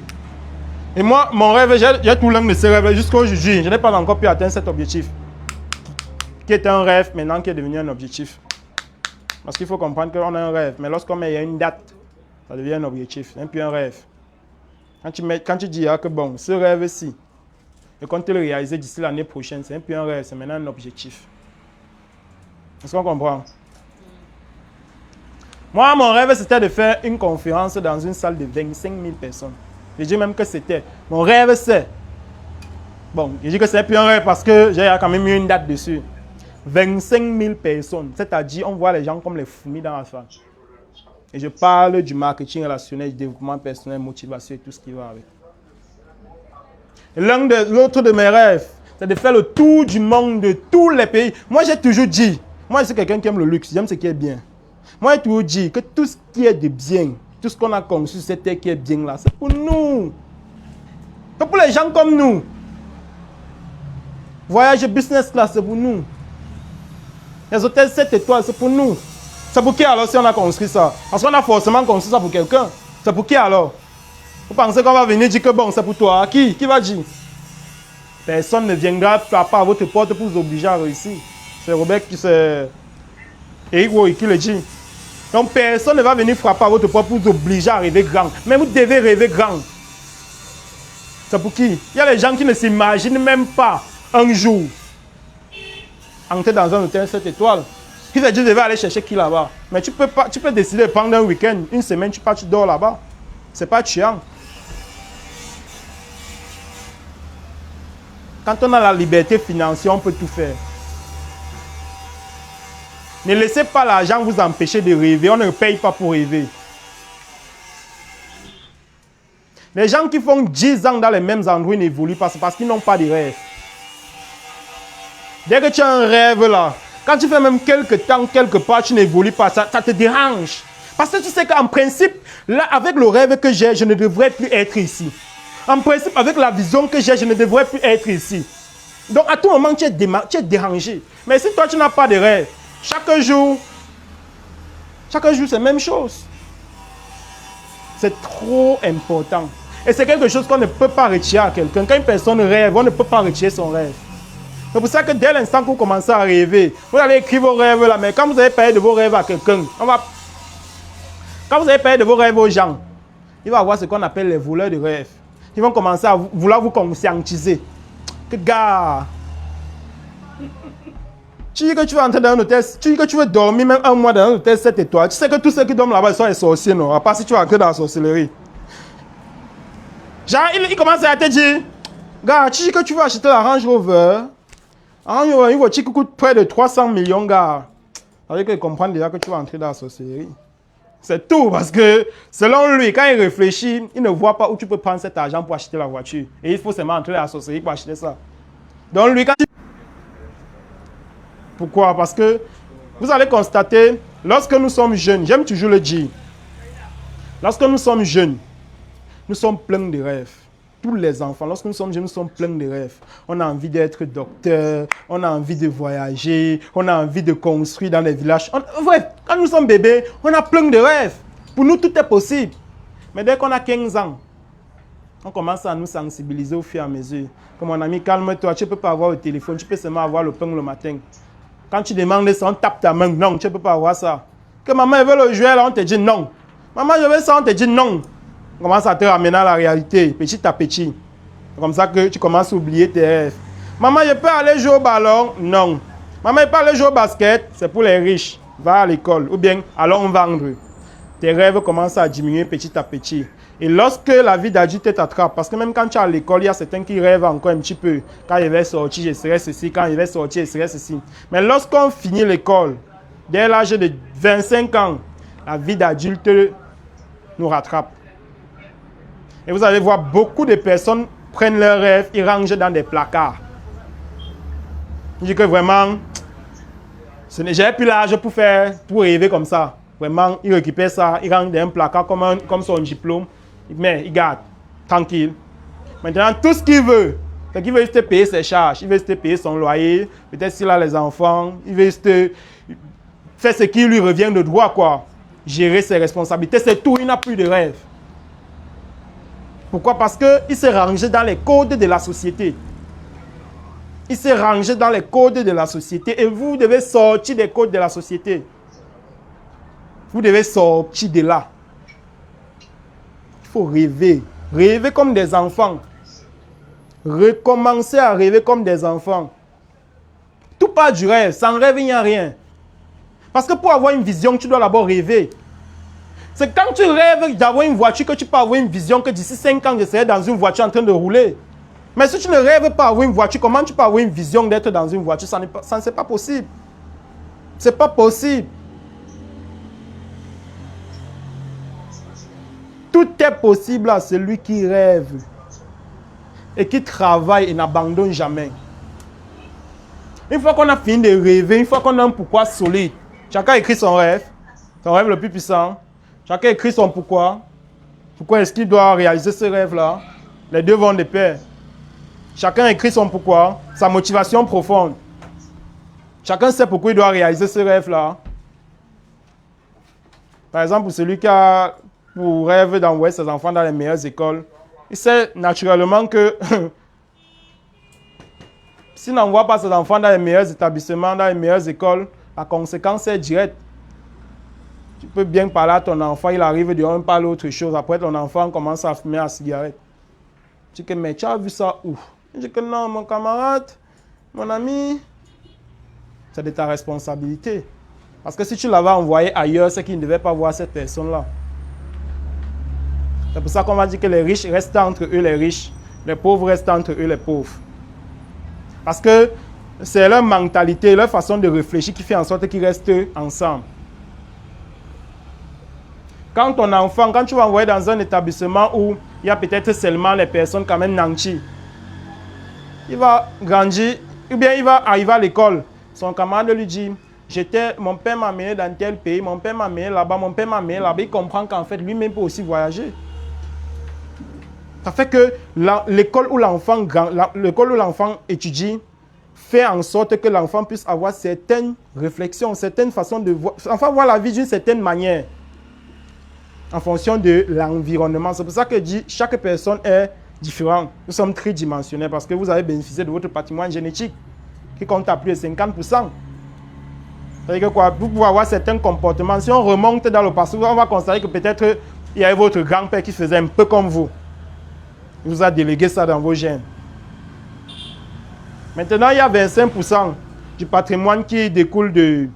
et moi, mon rêve, j'ai tout l'un de ces rêves jusqu'aujourd'hui. Je n'ai pas encore pu atteindre cet objectif. Qui était un rêve, maintenant qui est devenu un objectif. Parce qu'il faut comprendre qu'on a un rêve. Mais lorsqu'on met une date, ça devient un objectif. Et puis un rêve. Quand tu dis que bon, ce rêve-ci, et quand tu le réalises d'ici l'année prochaine, c'est un peu un rêve, c'est maintenant un objectif. Est-ce qu'on comprend? Moi, mon rêve, c'était de faire une conférence dans une salle de 25 000 personnes. Je dis même que c'était. Mon rêve, c'est. Bon, je dis que c'est plus un rêve parce que j'ai quand même mis une date dessus. 25 000 personnes. C'est-à-dire, on voit les gens comme les fourmis dans la salle. Et je parle du marketing relationnel, du développement personnel, motivation et tout ce qui va avec. L'autre de mes rêves, c'est de faire le tour du monde de tous les pays. Moi, j'ai toujours dit, moi, je suis quelqu'un qui aime le luxe, j'aime ce qui est bien. Moi, j'ai toujours dit que tout ce qui est de bien, tout ce qu'on a conçu sur cette terre qui est bien là, c'est pour nous. C'est pour les gens comme nous. Voyage business class, c'est pour nous. Les hôtels 7 étoiles, c'est pour nous. C'est pour qui alors si on a construit ça? Parce qu'on a forcément construit ça pour quelqu'un. C'est pour qui alors? Vous pensez qu'on va venir dire que bon, c'est pour toi? Qui va dire? Personne ne viendra pas à votre porte pour vous obliger à réussir. C'est Robert qui c'est Eric Roy qui le dit. Donc personne ne va venir frapper à votre porte pour vous obliger à rêver grand. Mais vous devez rêver grand. C'est pour qui? Il y a des gens qui ne s'imaginent même pas un jour entrer dans un hôtel 7 étoiles. Qui se dit je vais aller chercher qui là-bas? Mais tu peux décider de prendre un week-end, une semaine, tu pars, tu dors là-bas. C'est pas chiant. Quand on a la liberté financière, on peut tout faire. Ne laissez pas l'argent vous empêcher de rêver. On ne paye pas pour rêver. Les gens qui font 10 ans dans les mêmes endroits n'évoluent pas, c'est parce qu'ils n'ont pas de rêve. Dès que tu as un rêve là, quand tu fais même quelques temps, quelque part, tu n'évolues pas, ça te dérange. Parce que tu sais qu'en principe, là, avec le rêve que j'ai, je ne devrais plus être ici. En principe, avec la vision que j'ai, je ne devrais plus être ici. Donc, à tout moment, tu es dérangé. Mais si toi, tu n'as pas de rêve, chaque jour, c'est la même chose. C'est trop important. Et c'est quelque chose qu'on ne peut pas retirer à quelqu'un. Quand une personne rêve, on ne peut pas retirer son rêve. C'est pour ça que dès l'instant que vous commencez à rêver, vous allez écrire vos rêves là, mais quand vous avez parlé de vos rêves à quelqu'un, quand vous avez parlé de vos rêves aux gens, il va avoir ce qu'on appelle les voleurs de rêves. Ils vont commencer à vouloir vous conscientiser. Que gars, tu dis que tu vas entrer dans un hôtel, tu dis que tu veux dormir même un mois dans un hôtel 7 étoiles. Tu sais que tous ceux qui dorment là-bas, ils sont des sorciers, non? À part si tu vas entrer dans la sorcellerie. Genre, il commence à te dire, gars, tu dis que tu veux acheter la Range Rover. Une voiture qui coûte près de 300 millions, gars. Avec qu'il comprend déjà que tu vas entrer dans la sorcellerie. C'est tout, parce que selon lui, quand il réfléchit, il ne voit pas où tu peux prendre cet argent pour acheter la voiture. Et il faut seulement entrer dans la sorcellerie pour acheter ça. Donc lui, quand il... Pourquoi? Parce que vous allez constater, lorsque nous sommes jeunes, j'aime toujours le dire, lorsque nous sommes jeunes, nous sommes pleins de rêves. Tous les enfants, lorsque nous sommes jeunes, nous sommes pleins de rêves. On a envie d'être docteur, on a envie de voyager, on a envie de construire dans les villages. Bref, quand nous sommes bébés, on a plein de rêves. Pour nous, tout est possible. Mais dès qu'on a 15 ans, on commence à nous sensibiliser au fur et à mesure. Comme mon ami, calme-toi, tu ne peux pas avoir le téléphone, tu peux seulement avoir le pain le matin. Quand tu demandes ça, on tape ta main. Non, tu ne peux pas avoir ça. Que maman elle veut le jouer, là, on te dit non. Maman, je veux ça, on te dit non. On commence à te ramener à la réalité, petit à petit. C'est comme ça que tu commences à oublier tes rêves. Maman, je peux aller jouer au ballon? Non. Maman, je peux aller jouer au basket? C'est pour les riches. Va à l'école. Ou bien, allons vendre. Tes rêves commencent à diminuer petit à petit. Et lorsque la vie d'adulte t'attrape, parce que même quand tu es à l'école, il y a certains qui rêvent encore un petit peu. Quand je vais sortir, je serai ceci. Quand je vais sortir, je serai ceci. Mais lorsqu'on finit l'école, dès l'âge de 25 ans, La vie d'adulte nous rattrape. Et vous allez voir, beaucoup de personnes prennent leurs rêves, ils rangent dans des placards. Je dis que vraiment, j'ai plus l'âge pour rêver comme ça. Vraiment, ils récupèrent ça, ils rangent dans un placard comme son diplôme. Mais ils gardent, tranquille. Maintenant, tout ce qu'il veut, c'est qu'il veut juste payer ses charges, il veut juste payer son loyer, peut-être s'il a les enfants, il veut juste faire ce qui lui revient de droit, quoi. Gérer ses responsabilités, c'est tout, il n'a plus de rêve. Pourquoi? Parce qu'il s'est rangé dans les codes de la société. Il s'est rangé dans les codes de la société et vous devez sortir des codes de la société. Vous devez sortir de là. Il faut rêver. Rêver comme des enfants. Recommencer à rêver comme des enfants. Tout part du rêve. Sans rêve, il n'y a rien. Parce que pour avoir une vision, tu dois d'abord rêver. C'est quand tu rêves d'avoir une voiture que tu peux avoir une vision que d'ici 5 ans, je serai dans une voiture en train de rouler. Mais si tu ne rêves pas avoir une voiture, comment tu peux avoir une vision d'être dans une voiture? Ça n'est pas possible. Ce n'est pas possible. Tout est possible à celui qui rêve et qui travaille et n'abandonne jamais. Une fois qu'on a fini de rêver, une fois qu'on a un pourquoi solide, chacun écrit son rêve le plus puissant. Chacun écrit son pourquoi. Pourquoi est-ce qu'il doit réaliser ce rêve-là? Les deux vont de pair. Chacun écrit son pourquoi, sa motivation profonde. Chacun sait pourquoi il doit réaliser ce rêve-là. Par exemple, pour celui qui a pour rêve d'envoyer ses enfants dans les meilleures écoles, il sait naturellement que s'il n'envoie pas ses enfants dans les meilleurs établissements, dans les meilleures écoles, la conséquence est directe. Tu peux bien parler à ton enfant, il arrive de on parle autre chose. Après, ton enfant commence à fumer la cigarette. Tu dis que, mais tu as vu ça où? Je dis que non, mon camarade, mon ami, c'est de ta responsabilité. Parce que si tu l'avais envoyé ailleurs, c'est qu'il ne devait pas voir cette personne-là. C'est pour ça qu'on va dire que les riches restent entre eux les riches, les pauvres restent entre eux les pauvres. Parce que c'est leur mentalité, leur façon de réfléchir qui fait en sorte qu'ils restent ensemble. Quand ton enfant, quand tu vas envoyer dans un établissement où il y a peut-être seulement les personnes quand même nantis, il va grandir, ou bien il va arriver à l'école. Son camarade lui dit, mon père m'a amené dans tel pays, mon père m'a amené là-bas, mon père m'a amené là-bas. Il comprend qu'en fait, lui-même peut aussi voyager. Ça fait que l'école où l'enfant étudie fait en sorte que l'enfant puisse avoir certaines réflexions, certaines façons de voir, enfin voir la vie d'une certaine manière. En fonction de l'environnement. C'est pour ça que je dis chaque personne est différente. Nous sommes tridimensionnels parce que vous avez bénéficié de votre patrimoine génétique qui compte à plus de 50%. C'est-à-dire que quoi, vous pouvez avoir certains comportements. Si on remonte dans le passé, on va constater que peut-être il y avait votre grand-père qui faisait un peu comme vous. Il vous a délégué ça dans vos gènes. Maintenant, il y a 25% du patrimoine qui découle de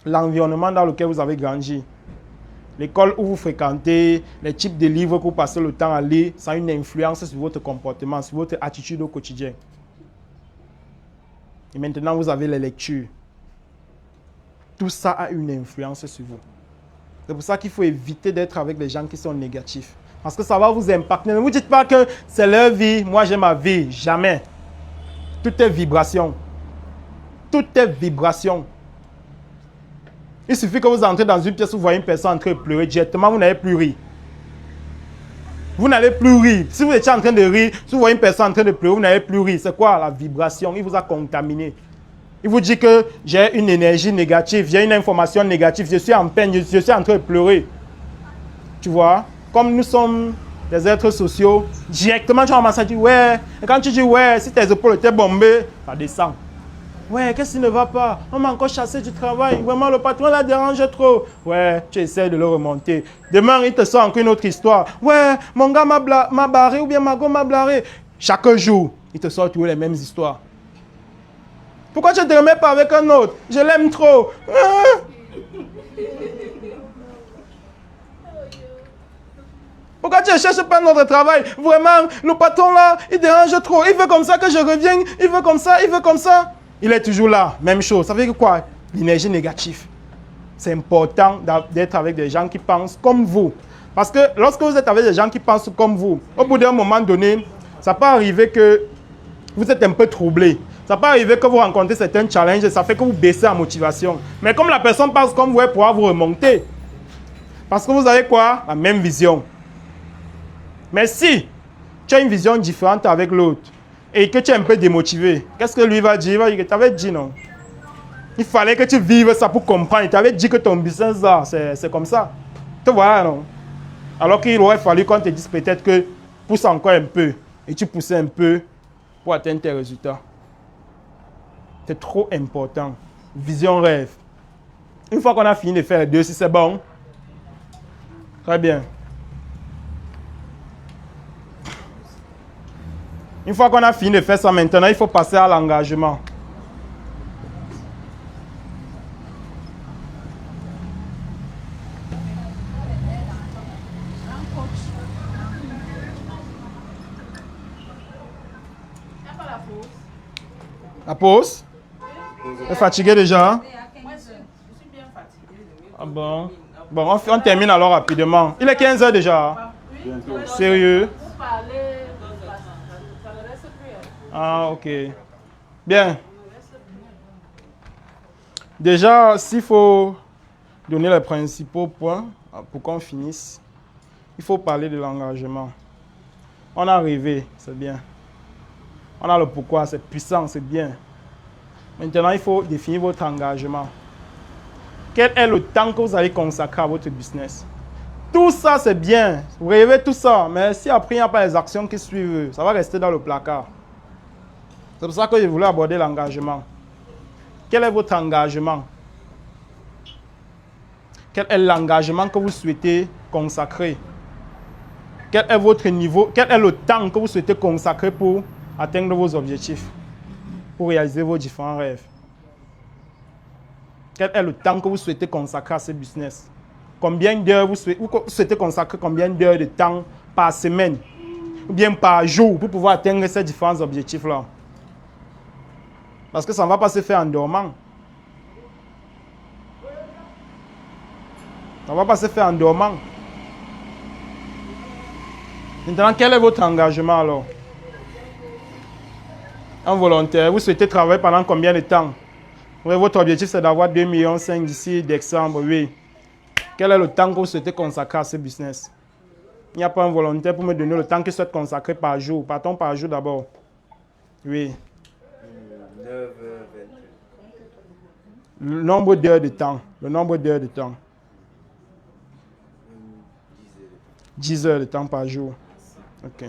l'environnement dans lequel vous avez grandi. L'école où vous fréquentez, les types de livres que vous passez le temps à lire, ça a une influence sur votre comportement, sur votre attitude au quotidien. Et maintenant, vous avez les lectures. Tout ça a une influence sur vous. C'est pour ça qu'il faut éviter d'être avec les gens qui sont négatifs. Parce que ça va vous impacter. Ne vous dites pas que c'est leur vie, moi j'ai ma vie. Jamais. Tout est vibration. Tout est vibration. Il suffit que vous entrez dans une pièce où vous voyez une personne en train de pleurer, directement vous n'allez plus rire. Vous n'allez plus rire. Si vous étiez en train de rire, si vous voyez une personne en train de pleurer, vous n'allez plus rire. C'est quoi la vibration? Il vous a contaminé. Il vous dit que j'ai une énergie négative, j'ai une information négative, je suis en peine, je suis en train de pleurer. Tu vois? Comme nous sommes des êtres sociaux, directement tu vas commencer à dire ouais. Et quand tu dis ouais, si tes épaules étaient bombées, ça descend. Ouais, qu'est-ce qui ne va pas? On m'a encore chassé du travail. Vraiment, le patron la dérange trop. Ouais, tu essaies de le remonter. Demain, il te sort encore une autre histoire. Ouais, mon gars m'a barré ou bien ma go m'a barré. Chaque jour, il te sort toujours les mêmes histoires. Pourquoi tu ne te remets pas avec un autre? Je l'aime trop. Pourquoi tu ne cherches pas notre travail? Vraiment, le patron là, il dérange trop. Il veut comme ça que je revienne. Il veut comme ça, il veut comme ça. Il est toujours là, même chose. Ça veut dire quoi? L'énergie négative. c'est important d'être avec des gens qui pensent comme vous. Parce que lorsque vous êtes avec des gens qui pensent comme vous, au bout d'un moment donné, ça peut arriver que vous êtes un peu troublé. Ça peut arriver que vous rencontrez certains challenges et ça fait que vous baissez en motivation. Mais comme la personne pense comme vous, elle pourra vous remonter. Parce que vous avez quoi? La même vision. Mais si tu as une vision différente avec l'autre et que tu es un peu démotivé, qu'est-ce que lui va dire? Il va dire que tu avais dit non. Il fallait que tu vives ça pour comprendre. Il t'avait dit que ton business, là, c'est comme ça. Tu vois, non? Alors qu'il aurait fallu qu'on te dise peut-être que pousse encore un peu. Et tu poussais un peu pour atteindre tes résultats. C'est trop important. Vision, rêve. Une fois qu'on a fini de faire les deux, si c'est bon, très bien. Une fois qu'on a fini de faire ça maintenant, il faut passer à l'engagement. La pause? Tu es fatigué déjà? Moi, je suis bien fatiguée. Ah bon? Bon, on termine alors rapidement. Il est 15 h déjà. Sérieux? Vous parlez, ça ne reste plus. Ah, ok. Bien. Déjà, s'il faut donner les principaux points pour qu'on finisse, il faut parler de l'engagement. On a rêvé, c'est bien. On a le pourquoi, c'est puissant, c'est bien. Maintenant, il faut définir votre engagement. Quel est le temps que vous allez consacrer à votre business? Tout ça, c'est bien. Vous rêvez tout ça, mais si après, il n'y a pas les actions qui suivent, ça va rester dans le placard. C'est pour ça que je voulais aborder l'engagement. Quel est votre engagement? Quel est l'engagement que vous souhaitez consacrer? Quel est votre niveau? Quel est le temps que vous souhaitez consacrer pour atteindre vos objectifs, pour réaliser vos différents rêves? Quel est le temps que vous souhaitez consacrer à ce business? Combien d'heures vous souhaitez consacrer combien d'heures de temps par semaine ou bien par jour pour pouvoir atteindre ces différents objectifs-là? Parce que ça ne va pas se faire en dormant. Ça ne va pas se faire en dormant. Maintenant, quel est votre engagement alors? Un volontaire, vous souhaitez travailler pendant combien de temps? Oui, votre objectif c'est d'avoir 2,5 millions d'ici décembre, oui. Quel est le temps que vous souhaitez consacrer à ce business? Il n'y a pas un volontaire pour me donner le temps qu'il souhaite consacrer par jour. Partons par jour d'abord. Oui. 9h20. Le nombre d'heures de temps. Le nombre d'heures de temps. 10 heures de temps par jour. Ok.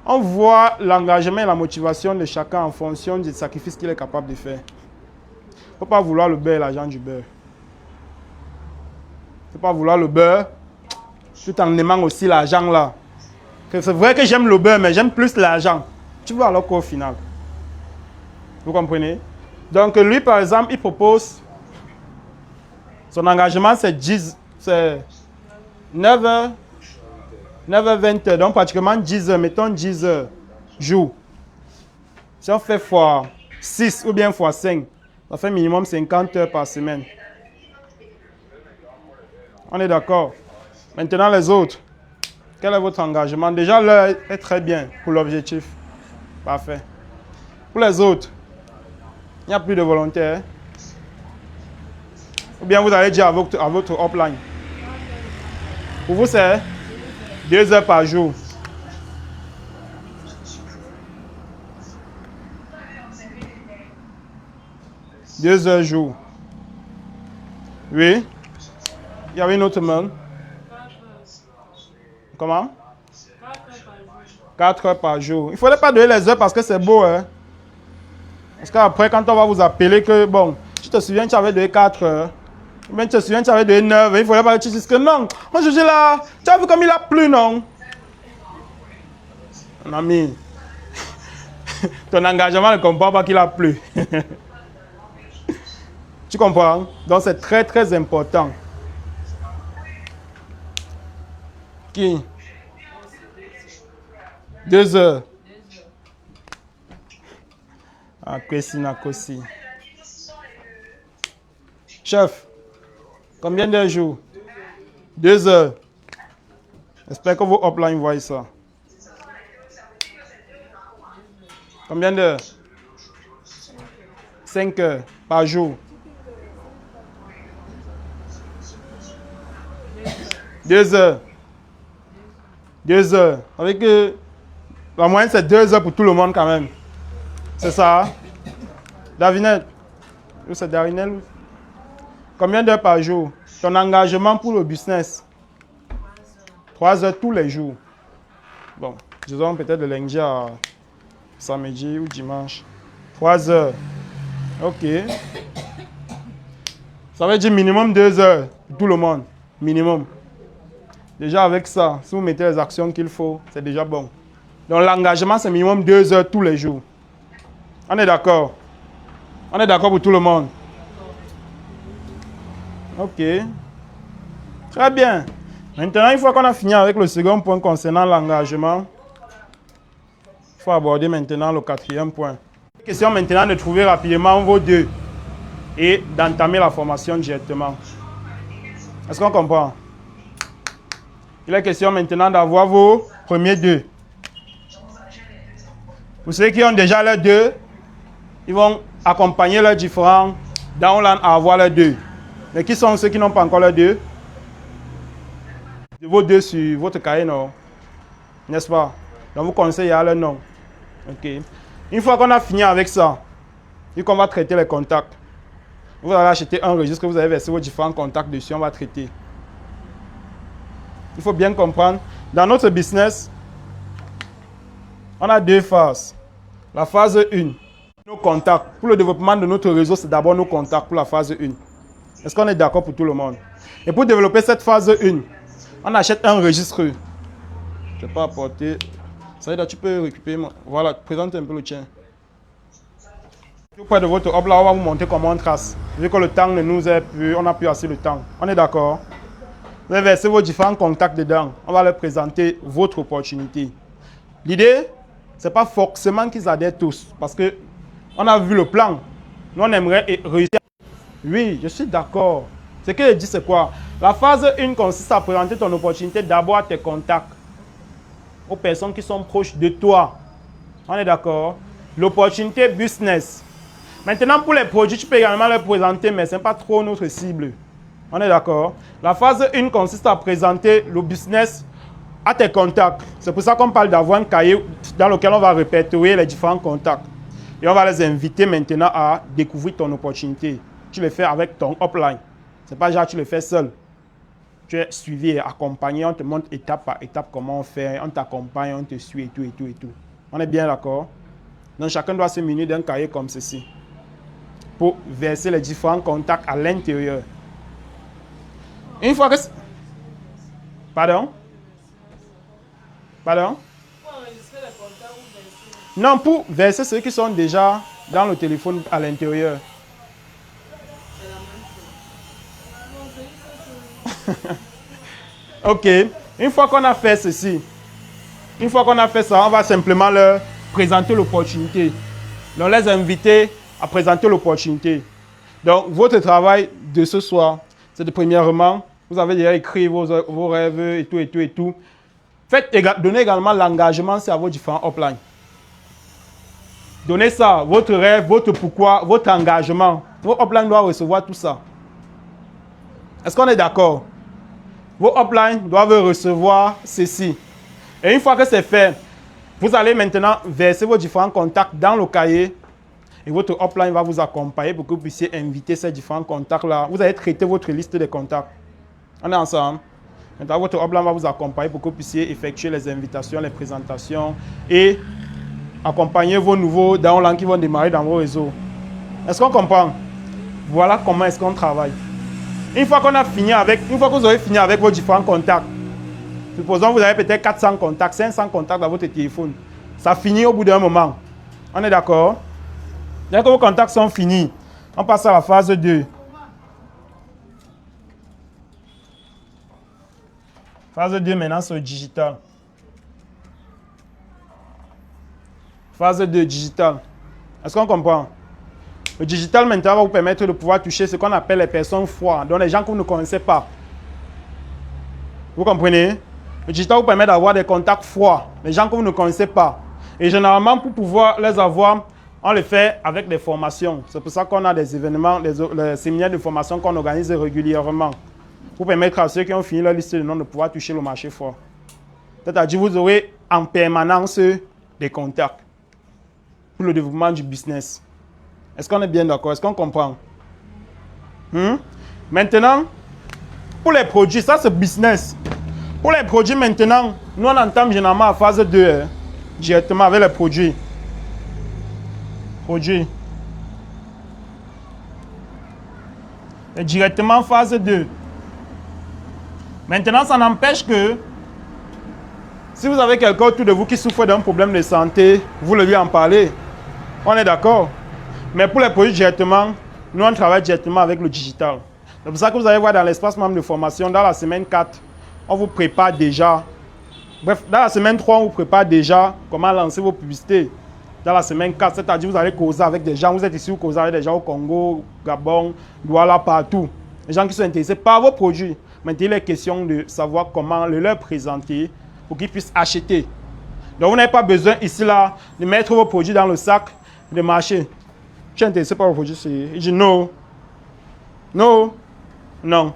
On voit l'engagement et la motivation de chacun en fonction du sacrifice qu'il est capable de faire. Il ne faut pas vouloir le beurre et l'argent du beurre. Il ne faut pas vouloir le beurre tout en aimant aussi l'argent là. C'est vrai que j'aime le beurre, mais j'aime plus l'argent. Tu vois alors qu'au final. Vous comprenez? Donc lui, par exemple, il propose, son engagement c'est 9h, 20h, donc pratiquement 10 heures, mettons 10 heures, jour. Si on fait fois 6 ou bien fois 5, ça fait minimum 50 heures par semaine. On est d'accord? Maintenant les autres, quel est votre engagement? Déjà l'heure est très bien pour l'objectif. Parfait. Pour les autres, il n'y a plus de volontaires. Ou bien vous allez dire à votre upline. Pour vous, c'est 2 heures par jour. Deux heures jour. Oui. Il y avait une autre main. Comment? 4 heures par jour. Il ne faudrait pas donner les heures parce que c'est beau. Hein? Parce qu'après, quand on va vous appeler que, bon, tu te souviens, tu avais donné 4 heures. Mais tu te souviens, tu avais donné 9 heures. Il ne faudrait pas que tu dises que non. Moi, je dis là, tu as vu comme il a plu, non? Mon ami, ton engagement ne comprend pas qu'il a plu. Tu comprends? Donc, c'est très, très important. Qui? 2 heures. Akwesi Nakosi. Chef, combien de jours? 2 heures. J'espère que vos uplines voient ça. Combien d'heures? 5 heures par jour. 2 heures. 2 heures. Avec la moyenne, c'est 2 heures pour tout le monde quand même. C'est ça? Hein? Davinette. C'est Darinel. Combien d'heures par jour? Ton engagement pour le business? 3 heures tous les jours. Bon, disons peut-être de lundi à samedi ou dimanche. 3 heures. Ok. Ça veut dire minimum 2 heures pour tout le monde. Minimum. Déjà avec ça, si vous mettez les actions qu'il faut, c'est déjà bon. Donc l'engagement, c'est minimum 2 heures tous les jours. On est d'accord? On est d'accord pour tout le monde? Ok. Très bien. Maintenant, une fois qu'on a fini avec le second point concernant l'engagement, il faut aborder maintenant le 4e point. Question maintenant de trouver rapidement vos 2 et d'entamer la formation directement. Est-ce qu'on comprend? Il est question maintenant d'avoir vos premiers 2. Pour ceux qui ont déjà les 2, ils vont accompagner leurs différents downline à avoir les 2. Mais qui sont ceux qui n'ont pas encore les 2? Vos 2 sur votre cahier, non? N'est-ce pas? Donc vous connaissez, il y a le nom. Ok. Une fois qu'on a fini avec ça, et qu'on va traiter les contacts, vous allez acheter un registre, vous avez versé vos différents contacts dessus, on va traiter. Il faut bien comprendre, dans notre business, on a 2 phases. La phase 1, nos contacts. Pour le développement de notre réseau, c'est d'abord nos contacts pour la phase 1. Est-ce qu'on est d'accord pour tout le monde? Et pour développer cette phase 1, on achète un registre. Je ne vais pas apporter. Ça veut dire que tu peux récupérer. Voilà, présente un peu le tien. Tout près de votre hub, là, on va vous montrer comment on trace. Vu que le temps ne nous est plus, on n'a plus assez de temps. On est d'accord? Vous allez verser vos différents contacts dedans. On va leur présenter votre opportunité. L'idée, ce n'est pas forcément qu'ils adhèrent tous. Parce qu'on a vu le plan. Nous, on aimerait réussir. Oui, je suis d'accord. Ce que je dis, c'est quoi? La phase 1 consiste à présenter ton opportunité d'abord à tes contacts. Aux personnes qui sont proches de toi. On est d'accord? L'opportunité business. Maintenant, pour les produits, tu peux également les présenter, mais ce n'est pas trop notre cible. On est d'accord? La phase 1 consiste à présenter le business à tes contacts. C'est pour ça qu'on parle d'avoir un cahier dans lequel on va répertorier les différents contacts. Et on va les inviter maintenant à découvrir ton opportunité. Tu le fais avec ton upline. Ce n'est pas genre tu le fais seul. Tu es suivi et accompagné. On te montre étape par étape comment on fait. On t'accompagne, on te suit et tout et tout et tout. On est bien d'accord? Donc chacun doit se munir d'un cahier comme ceci pour verser les différents contacts à l'intérieur. Une fois que... Pardon? Pardon? Pour enregistrer les contacts ou verser? Non, pour verser ceux qui sont déjà dans le téléphone à l'intérieur. Ok. Une fois qu'on a fait ceci, une fois qu'on a fait ça, on va simplement leur présenter l'opportunité. Donc, les inviter à présenter l'opportunité. Donc, votre travail de ce soir, c'est de premièrement, vous avez déjà écrit vos rêves et tout et tout et tout. Donnez également l'engagement à vos différents uplines. Donnez ça, votre rêve, votre pourquoi, votre engagement. Vos uplines doivent recevoir tout ça. Est-ce qu'on est d'accord? Vos uplines doivent recevoir ceci. Et une fois que c'est fait, vous allez maintenant verser vos différents contacts dans le cahier. Et votre upline va vous accompagner pour que vous puissiez inviter ces différents contacts-là. Vous allez traiter votre liste de contacts. On est ensemble. Maintenant, votre upline va vous accompagner pour que vous puissiez effectuer les invitations, les présentations et accompagner vos nouveaux downlines qui vont démarrer dans vos réseaux. Est-ce qu'on comprend? Voilà comment est-ce qu'on travaille. Une fois qu'on a fini avec, une fois que vous aurez fini avec vos différents contacts, supposons que vous avez peut-être 400 contacts, 500 contacts dans votre téléphone. Ça finit au bout d'un moment. On est d'accord? Dès que vos contacts sont finis, on passe à la phase 2. Phase 2 maintenant, c'est le digital. Phase 2 digital. Est-ce qu'on comprend? Le digital maintenant va vous permettre de pouvoir toucher ce qu'on appelle les personnes froides, donc les gens que vous ne connaissez pas. Vous comprenez? Le digital vous permet d'avoir des contacts froids, les gens que vous ne connaissez pas. Et généralement, pour pouvoir les avoir, on le fait avec des formations. C'est pour ça qu'on a des événements, les séminaires de formation qu'on organise régulièrement. Pour permettre à ceux qui ont fini leur liste de noms de pouvoir toucher le marché fort. C'est-à-dire que vous aurez en permanence des contacts pour le développement du business. Est-ce qu'on est bien d'accord? Est-ce qu'on comprend? Maintenant, pour les produits, ça c'est business. Pour les produits maintenant, nous on entame généralement à phase 2, directement avec les produits. Et directement phase 2. Maintenant, ça n'empêche que si vous avez quelqu'un autour de vous qui souffre d'un problème de santé, vous le lui en parlez. On est d'accord? Mais pour les produits directement, nous on travaille directement avec le digital. C'est pour ça que vous allez voir dans l'espace membre de formation, dans la semaine 4, on vous prépare déjà. Bref, dans la semaine 3, on vous prépare déjà comment lancer vos publicités. Dans la semaine 4, c'est-à-dire vous allez causer avec des gens. Vous êtes ici, vous causez avec des gens au Congo, Gabon, Douala, partout. Les gens qui sont intéressés par vos produits. Maintenant, il est question de savoir comment le leur présenter pour qu'ils puissent acheter. Donc, vous n'avez pas besoin ici, là, de mettre vos produits dans le sac de marché. Je suis intéressé par vos produits. Il dit non. Non. Non.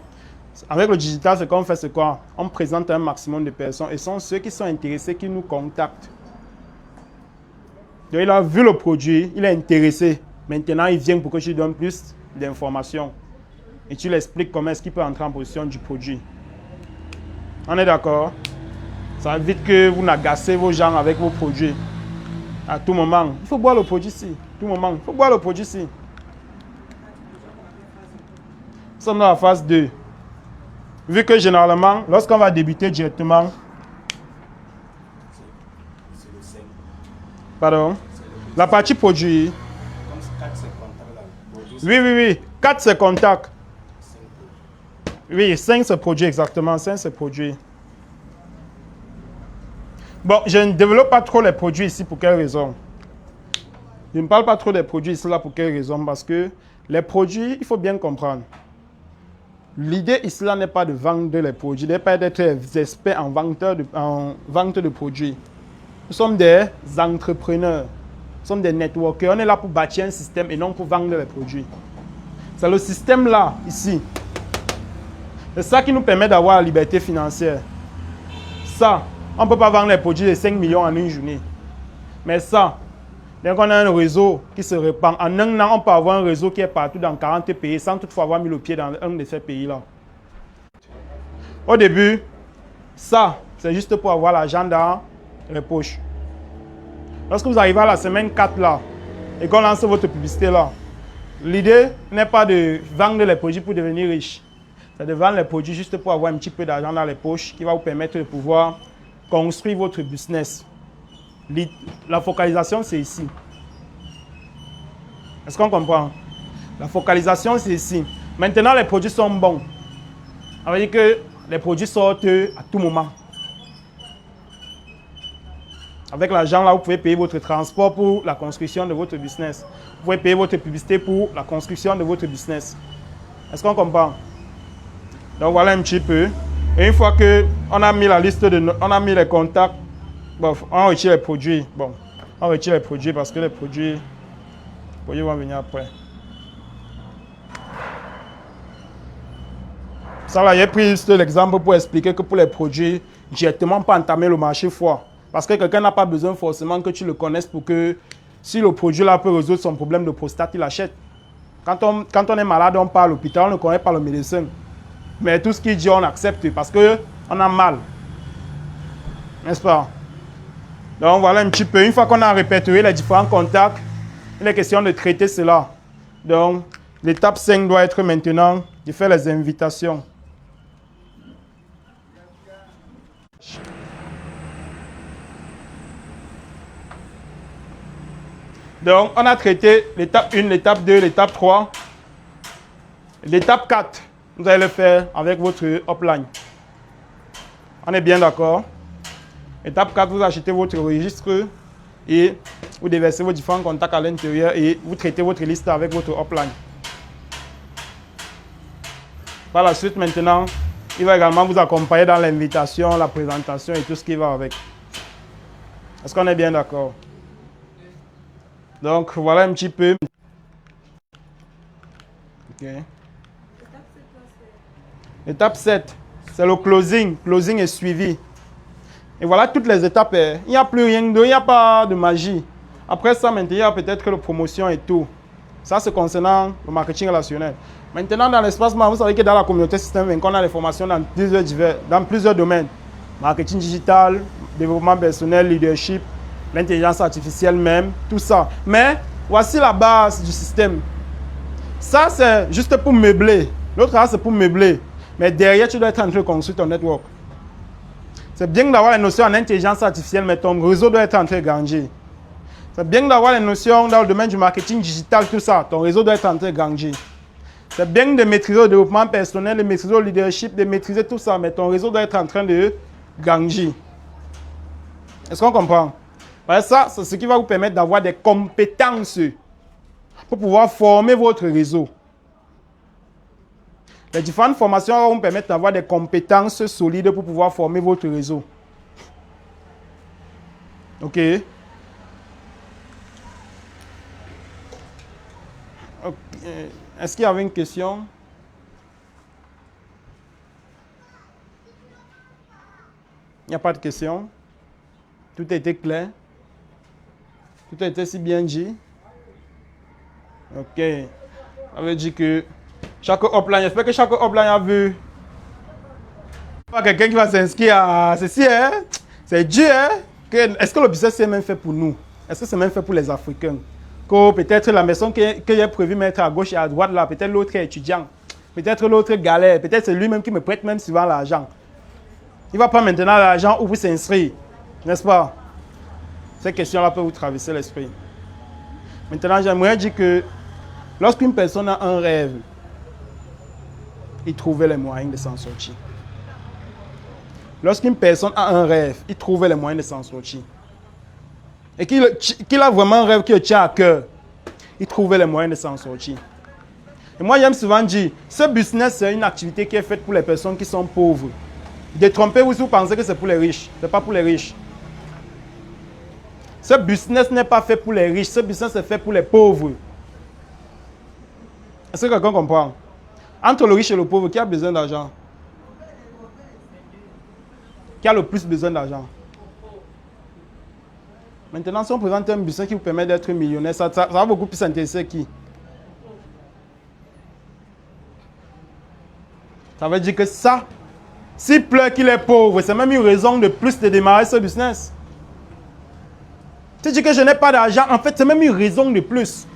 Avec le digital, ce qu'on fait, c'est quoi? On présente un maximum de personnes et ce sont ceux qui sont intéressés qui nous contactent. Donc, il a vu le produit, il est intéressé. Maintenant, il vient pour que tu lui donnes plus d'informations. Et tu lui expliques comment est-ce qu'il peut entrer en possession du produit. On est d'accord? Ça évite que vous n'agacez vos gens avec vos produits. À tout moment. Il faut boire le produit ici. À tout moment. Il faut boire le produit ici. Nous sommes dans la phase 2. Vu que généralement, lorsqu'on va débuter directement... C'est le 5. Pardon? La partie produit. Comme 4, c'est contact là. Oui. 4, c'est contact. Oui, 5, c'est produit exactement. 5, c'est produit. Bon, je ne développe pas trop les produits ici pour quelle raison? Je ne parle pas trop des produits ici là pour quelle raison? Parce que les produits, il faut bien comprendre. L'idée ici là n'est pas de vendre les produits, n'est pas d'être experts en vente de produits. Nous sommes des entrepreneurs, nous sommes des networkers. On est là pour bâtir un système et non pour vendre les produits. C'est le système là, ici. C'est ça qui nous permet d'avoir la liberté financière. Ça, on ne peut pas vendre les produits de 5 millions en une journée. Mais ça, dès qu'on a un réseau qui se répand, en un an, on peut avoir un réseau qui est partout dans 40 pays sans toutefois avoir mis le pied dans un de ces pays-là. Au début, ça, c'est juste pour avoir l'argent dans les poches. Lorsque vous arrivez à la semaine 4 là, et qu'on lance votre publicité là, l'idée n'est pas de vendre les produits pour devenir riche. C'est de vendre les produits juste pour avoir un petit peu d'argent dans les poches qui va vous permettre de pouvoir construire votre business. La focalisation, c'est ici. Est-ce qu'on comprend? La focalisation, c'est ici. Maintenant, les produits sont bons. Ça veut dire que les produits sortent à tout moment. Avec l'argent, là, vous pouvez payer votre transport pour la construction de votre business. Vous pouvez payer votre publicité pour la construction de votre business. Est-ce qu'on comprend? Donc, voilà un petit peu. Et une fois qu'on a mis la liste on a mis les contacts, bon, on retire les produits. Bon, on retire les produits parce que les produits vont venir après. Ça là, j'ai pris juste l'exemple pour expliquer que pour les produits, directement pas entamer le marché froid. Parce que quelqu'un n'a pas besoin forcément que tu le connaisses pour que si le produit là peut résoudre son problème de prostate, il achète. Quand on est malade, on part à l'hôpital, on ne connaît pas le médecin. Mais tout ce qu'il dit, on accepte parce qu'on a mal. N'est-ce pas? Donc voilà un petit peu. Une fois qu'on a répertorié les différents contacts, il est question de traiter cela. Donc l'étape 5 doit être maintenant de faire les invitations. Donc on a traité l'étape 1, l'étape 2, l'étape 3. L'étape 4. Vous allez le faire avec votre upline. On est bien d'accord? Étape 4, vous achetez votre registre et vous déversez vos différents contacts à l'intérieur et vous traitez votre liste avec votre upline. Par la suite, maintenant, il va également vous accompagner dans l'invitation, la présentation et tout ce qui va avec. Est-ce qu'on est bien d'accord? Donc, voilà un petit peu. Ok. Étape 7, c'est le closing. Closing est suivi. Et voilà toutes les étapes. Il n'y a plus rien de, il n'y a pas de magie. Après ça, maintenant, il y a peut-être la promotion et tout. Ça, c'est concernant le marketing relationnel. Maintenant, dans l'espace, vous savez que dans la communauté Système 20, on a des formations dans plusieurs domaines. Marketing digital, développement personnel, leadership, l'intelligence artificielle même, tout ça. Mais voici la base du système. Ça, c'est juste pour meubler. L'autre, c'est pour meubler. Mais derrière, tu dois être en train de construire ton network. C'est bien d'avoir les notions en intelligence artificielle, mais ton réseau doit être en train de grandir. C'est bien d'avoir les notions dans le domaine du marketing digital, tout ça. Ton réseau doit être en train de grandir. C'est bien de maîtriser le développement personnel, de maîtriser le leadership, de maîtriser tout ça, mais ton réseau doit être en train de grandir. Est-ce qu'on comprend? Parce que ça, c'est ce qui va vous permettre d'avoir des compétences pour pouvoir former votre réseau. Les différentes formations vont vous permettre d'avoir des compétences solides pour pouvoir former votre réseau. OK? Est-ce qu'il y avait une question? Il n'y a pas de question? Tout a été clair? Tout a été si bien dit? OK. Ça veut dire que chaque upline, j'espère que chaque upline a vu. Pas quelqu'un qui va s'inscrire à ceci, hein? C'est Dieu, hein? Est-ce que le business c'est même fait pour nous? Est-ce que c'est même fait pour les Africains? Que peut-être la maison que j'ai prévu mettre à gauche et à droite là, peut-être l'autre est étudiant, peut-être l'autre galère, peut-être c'est lui-même qui me prête même souvent l'argent. Il va pas maintenant l'argent où vous s'inscrire, n'est-ce pas? Ces questions-là peuvent vous traverser l'esprit. Maintenant, j'aimerais dire que lorsqu'une personne a un rêve, il trouve les moyens de s'en sortir. Lorsqu'une personne a un rêve, il trouve les moyens de s'en sortir. Et qu'il a vraiment un rêve qui le tient à cœur, il trouve les moyens de s'en sortir. Et moi, j'aime souvent dire, ce business, c'est une activité qui est faite pour les personnes qui sont pauvres. Détrompez-vous si vous pensez que c'est pour les riches. Ce n'est pas pour les riches. Ce business n'est pas fait pour les riches. Ce business est fait pour les pauvres. Est-ce que quelqu'un comprend? Entre le riche et le pauvre, qui a besoin d'argent? Qui a le plus besoin d'argent? Maintenant, si on présente un business qui vous permet d'être millionnaire, ça va beaucoup plus intéresser qui? Ça veut dire que ça, s'il pleure qu'il est pauvre, c'est même une raison de plus de démarrer ce business. Tu dis que je n'ai pas d'argent, en fait, c'est même une raison de plus.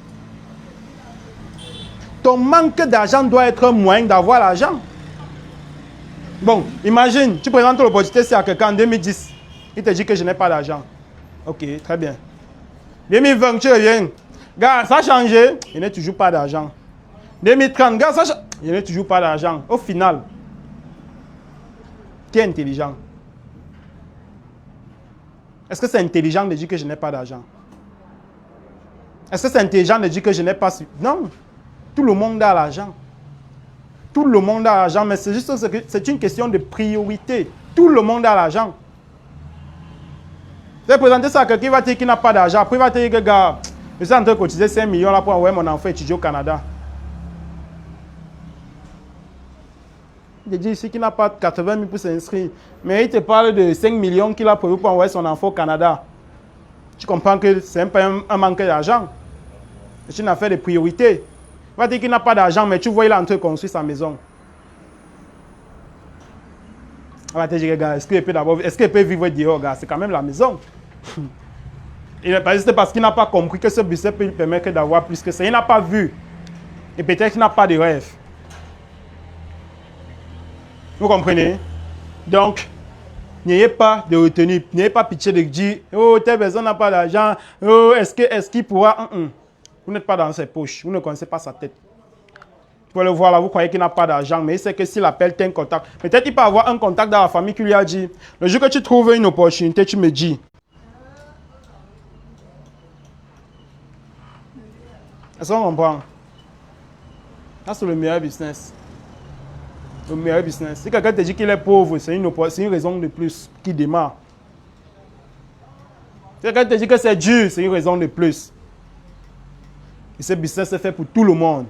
Ton manque d'argent doit être un moyen d'avoir l'argent. Bon, imagine, tu présentes l'opportunité, c'est à quelqu'un en 2010. Il te dit que je n'ai pas d'argent. Ok, très bien. 2020, tu reviens. Gars, ça a changé, il n'y a toujours pas d'argent. 2030, gars, ça a changé, il n'y a toujours pas d'argent. Au final, qui est intelligent? Est-ce que c'est intelligent de dire que je n'ai pas d'argent? Est-ce que c'est intelligent de dire que je n'ai pas... Non, tout le monde a l'argent. Tout le monde a l'argent, mais c'est juste que c'est une question de priorité. Tout le monde a l'argent. Tu vas présenter ça à quelqu'un qui va te dire qu'il n'a pas d'argent. Après, il va te dire que, gars, je suis en train de cotiser 5 millions là pour envoyer mon enfant étudier au Canada. Il te dit ici qu'il n'a pas 80 000 pour s'inscrire. Mais il te parle de 5 millions qu'il a prévu pour envoyer son enfant au Canada. Tu comprends que c'est un manque d'argent. C'est une affaire de priorité. Il va te dire qu'il n'a pas d'argent, mais tu vois, il est en train de construire sa maison. Il va te dire, gars, est-ce qu'il peut vivre dehors, gars? C'est quand même la maison. C'est parce qu'il n'a pas compris que ce business peut lui permettre d'avoir plus que ça. Il n'a pas vu. Et peut-être qu'il n'a pas de rêve. Vous comprenez? Donc, n'ayez pas de retenue. N'ayez pas pitié de dire, oh, telle personne n'a pas d'argent. Oh, est-ce qu'il pourra... Vous n'êtes pas dans ses poches. Vous ne connaissez pas sa tête. Vous pouvez le voir là, vous croyez qu'il n'a pas d'argent, mais il sait que s'il appelle tel contact, peut-être il peut avoir un contact dans la famille qui lui a dit, le jour que tu trouves une opportunité, tu me dis. Est-ce qu'on comprend? Ça, c'est le meilleur business. Le meilleur business. Si quelqu'un te dit qu'il est pauvre, c'est une raison de plus qui démarre. Si quelqu'un te dit que c'est dur, c'est une raison de plus. Et ce business est fait pour tout le monde.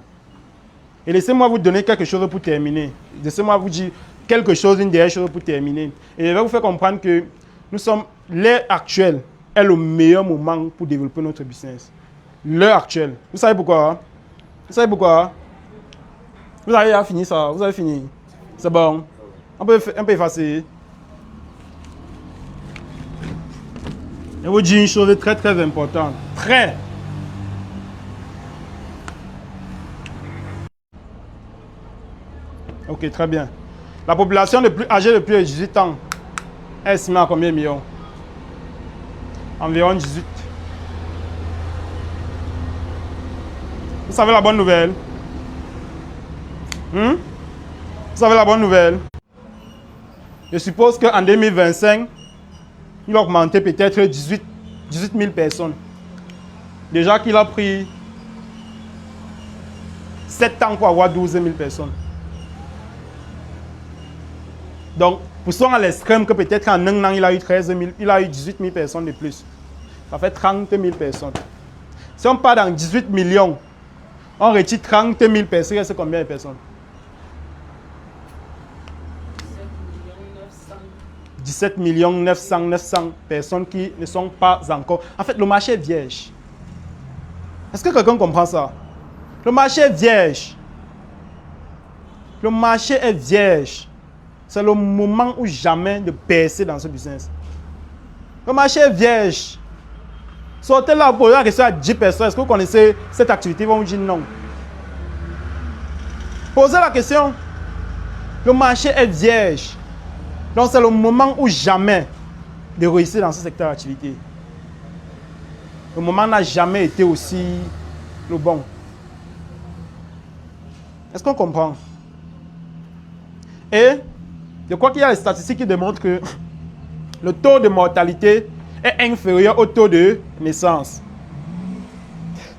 Et laissez-moi vous donner quelque chose pour terminer. Laissez-moi vous dire quelque chose, une dernière chose pour terminer. Et je vais vous faire comprendre que l'ère actuelle est le meilleur moment pour développer notre business. L'heure actuelle. Vous savez pourquoi? Hein? Vous savez pourquoi? Vous avez fini ça. Vous avez fini. C'est bon. On peut effacer. Je vous dis une chose très très importante. Très. Ok, très bien. La population âgée de plus de 18 ans est estimée à combien de millions? Environ 18. Vous savez la bonne nouvelle? Vous savez la bonne nouvelle? Je suppose qu'en 2025, il a augmenté peut-être 18 000 personnes. Déjà qu'il a pris 7 ans pour avoir 12 000 personnes. Donc, poussons à l'extrême que peut-être en un an, il a eu 18 000 personnes de plus. Ça fait 30 000 personnes. Si on part dans 18 millions, on retire 30 000 personnes, c'est combien de personnes? 17 900 personnes qui ne sont pas encore... En fait, le marché est vierge. Est-ce que quelqu'un comprend ça? Le marché est vierge. Le marché est vierge. C'est le moment ou jamais de percer dans ce business. Le marché est vierge. Sortez là, posez la question à 10 personnes. Est-ce que vous connaissez cette activité? Ils vont vous dire non. Posez la question. Le marché est vierge. Donc c'est le moment ou jamais de réussir dans ce secteur d'activité. Le moment n'a jamais été aussi le bon. Est-ce qu'on comprend? Et je crois qu'il y a des statistiques qui démontrent que le taux de mortalité est inférieur au taux de naissance.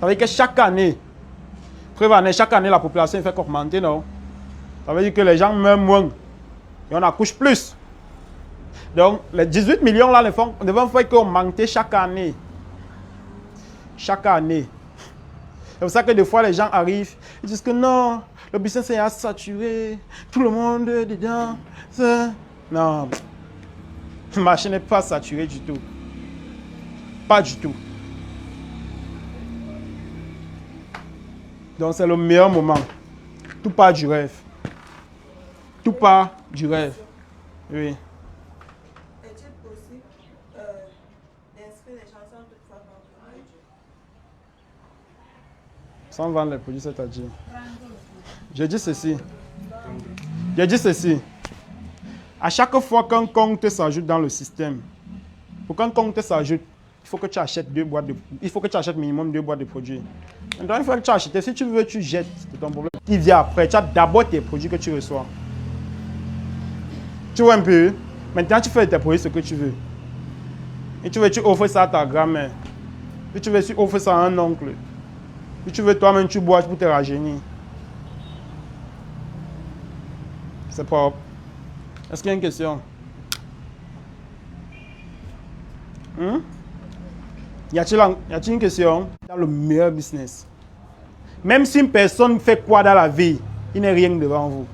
Ça veut dire que chaque année, chaque année, la population ne fait qu'augmenter, non? Ça veut dire que les gens meurent moins et on accouche plus. Donc, les 18 millions là ne vont faire qu'augmenter chaque année. Chaque année. C'est pour ça que des fois, les gens arrivent, ils disent que non, le business est saturé, tout le monde est dedans. Non, le marché n'est pas saturé du tout. Pas du tout. Donc, c'est le meilleur moment. Tout part du rêve. Tout part du rêve. Oui. Est-il possible d'inscrire les gens sans toutefois vendre le produit? Sans vendre les produits, c'est-à-dire. Je dis ceci. Je dis ceci. À chaque fois qu'un compte s'ajoute dans le système, pour qu'un compte s'ajoute, il faut que tu achètes minimum 2 boîtes de produits. Maintenant, il faut que tu achètes. Si tu veux, tu jettes. C'est ton problème. Qui vient après, tu as d'abord tes produits que tu reçois. Tu vois un peu? Maintenant, tu fais tes produits ce que tu veux. Et tu offres ça à ta grand-mère. Et tu offres ça à un oncle. Et tu veux toi-même, tu bois pour te rajeunir. C'est propre. Est-ce qu'il y a une question? Y a-t-il une question? Dans le meilleur business. Même si une personne fait quoi dans la vie, il n'est rien devant vous.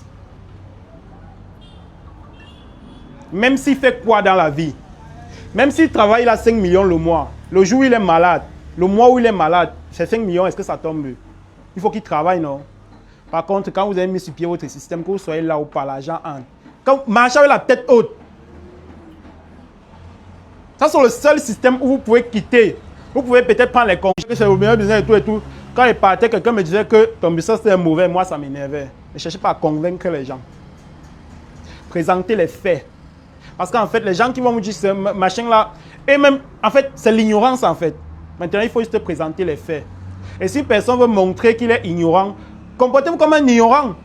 Même s'il fait quoi dans la vie, même s'il travaille, il a 5 millions le mois. Le jour où il est malade, le mois où il est malade, c'est 5 millions, est-ce que ça tombe? Il faut qu'il travaille, non? Par contre, quand vous avez mis sur pied votre système, que vous soyez là ou pas, l'argent entre. Quand vous marchez avec la tête haute, ça c'est le seul système où vous pouvez quitter. Vous pouvez peut-être prendre les congés, que c'est le meilleur business et tout et tout. Quand il partait, quelqu'un me disait que ton business était mauvais, moi ça m'énervait. Ne cherchez pas à convaincre les gens. Présentez les faits. Parce qu'en fait, les gens qui vont vous dire ce machin-là, et même, en fait, c'est l'ignorance en fait. Maintenant, il faut juste présenter les faits. Et si personne veut montrer qu'il est ignorant, comportez-vous comme un ignorant.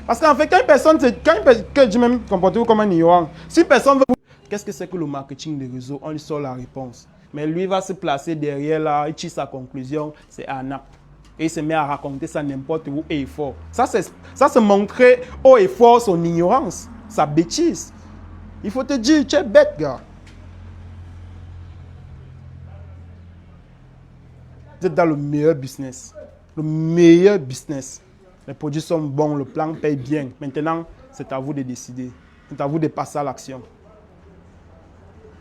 Parce qu'en fait, quand une personne, que je dis même, comportez-vous comme un ignorant. Si personne veut vous... Qu'est-ce que c'est que le marketing de réseau? On lui sort la réponse. Mais lui va se placer derrière là, il tire sa conclusion, c'est arnaque. Et il se met à raconter ça n'importe où et fort. Ça, c'est montrer haut et fort son ignorance, sa bêtise. Il faut te dire, tu es bête, gars. Vous êtes dans le meilleur business. Le meilleur business. Les produits sont bons, le plan paye bien. Maintenant, c'est à vous de décider. C'est à vous de passer à l'action.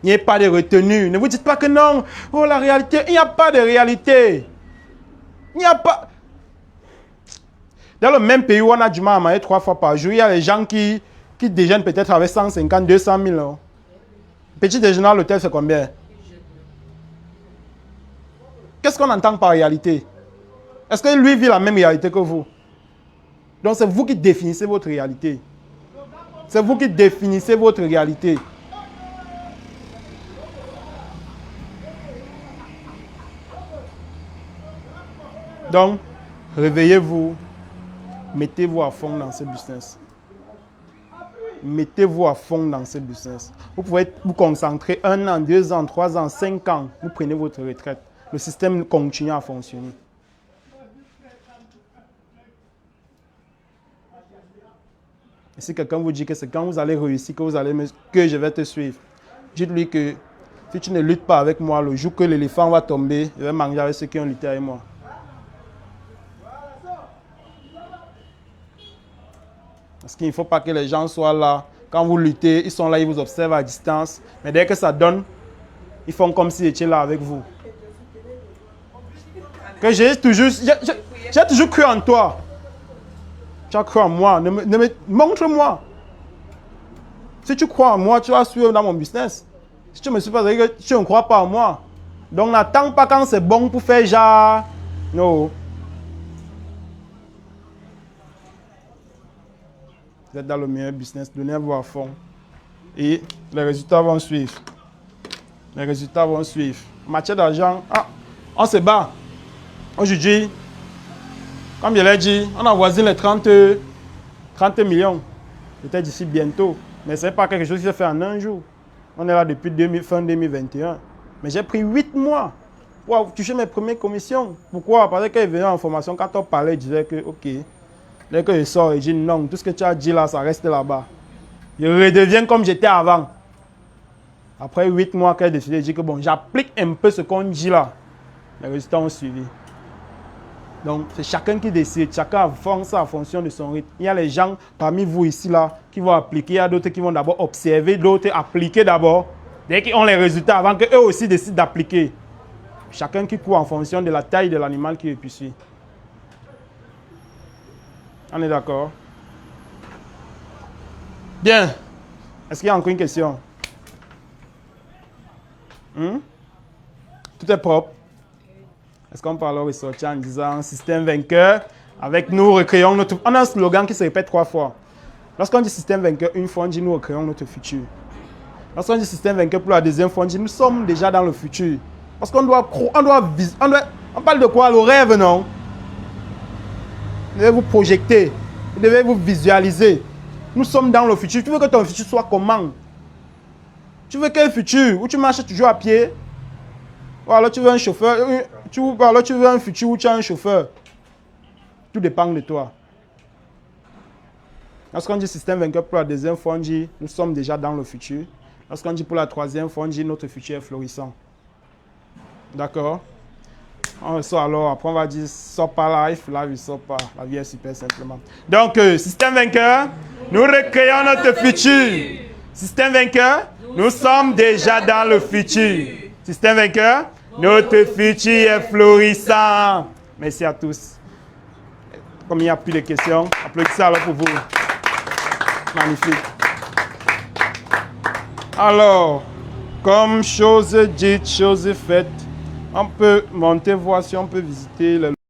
Il n'y a pas de retenue. Ne vous dites pas que non. Oh, la réalité. Il n'y a pas de réalité. Il n'y a pas. Dans le même pays où on a du mal à manger 3 fois par jour, il y a les gens qui déjeunent peut-être avec 150, 200 000 euros. Petit déjeuner à l'hôtel, c'est combien? Qu'est-ce qu'on entend par réalité? Est-ce que lui vit la même réalité que vous? Donc c'est vous qui définissez votre réalité. C'est vous qui définissez votre réalité. Donc, réveillez-vous. Mettez-vous à fond dans ce business. Mettez-vous à fond dans ce business. Vous pouvez vous concentrer 1 an, 2 ans, 3 ans, 5 ans. Vous prenez votre retraite. Le système continue à fonctionner. Et si quelqu'un vous dit que c'est quand vous allez réussir que je vais te suivre, dites-lui que si tu ne luttes pas avec moi, le jour que l'éléphant va tomber, je vais manger avec ceux qui ont lutté avec moi. Parce qu'il ne faut pas que les gens soient là. Quand vous luttez, ils sont là, ils vous observent à distance. Mais dès que ça donne, ils font comme s'ils étaient là avec vous. Que j'ai toujours cru en toi. Tu as cru en moi. Montre-moi. Si tu crois en moi, tu vas suivre dans mon business. Si tu me suis pas dit que tu ne crois pas en moi. Donc n'attends pas quand c'est bon pour faire genre. Non. Vous êtes dans le meilleur business, donnez-vous à fond. Et les résultats vont suivre. Les résultats vont suivre. En matière d'argent, on se bat. Aujourd'hui, comme je l'ai dit, on avoisine les 30 millions. Peut-être d'ici bientôt. Mais ce n'est pas quelque chose qui se fait en un jour. On est là depuis fin 2021. Mais j'ai pris 8 mois pour toucher mes premières commissions. Pourquoi? Parce qu'il venait en formation, quand on parlait, il disait que, ok. Dès que je sors, je dis non, tout ce que tu as dit là, ça reste là-bas. Je redeviens comme j'étais avant. Après 8 mois, qu'elle a décidé de dire que bon, j'applique un peu ce qu'on dit là. Les résultats ont suivi. Donc, c'est chacun qui décide, chacun avance ça en fonction de son rythme. Il y a les gens parmi vous ici là qui vont appliquer, il y a d'autres qui vont d'abord observer, d'autres appliquer d'abord. Dès qu'ils ont les résultats, avant qu'eux aussi décident d'appliquer. Chacun qui court en fonction de la taille de l'animal qui est puissant. On est d'accord? Bien. Est-ce qu'il y a encore une question? Tout est propre. Est-ce qu'on peut alors ressortir en disant système vainqueur? Avec nous, recréons notre... On a un slogan qui se répète 3 fois. Lorsqu'on dit système vainqueur une fois, on dit nous recréons notre futur. Lorsqu'on dit système vainqueur pour la deuxième fois, on dit nous sommes déjà dans le futur. Parce qu'on doit... On parle de quoi? Le rêve, non? Vous devez vous projeter. Vous devez vous visualiser. Nous sommes dans le futur. Tu veux que ton futur soit comment? Tu veux quel futur? Où tu marches toujours à pied? Ou alors tu veux un chauffeur? Ou alors tu veux un futur où tu as un chauffeur? Tout dépend de toi. Lorsqu'on dit système vainqueur pour la deuxième fois, on dit nous sommes déjà dans le futur. Lorsqu'on dit pour la troisième fois, on dit notre futur est florissant. D'accord? On sort alors, après on va dire sort pas life, là il sort pas. La vie est super simplement. Donc, système vainqueur, nous recréons notre futur. Système vainqueur, nous sommes déjà dans le futur. Système vainqueur, notre futur est florissant. Merci à tous. Comme il n'y a plus de questions, applaudissez alors pour vous. Magnifique. Alors, comme chose dite, chose faite, on peut monter voir si on peut visiter le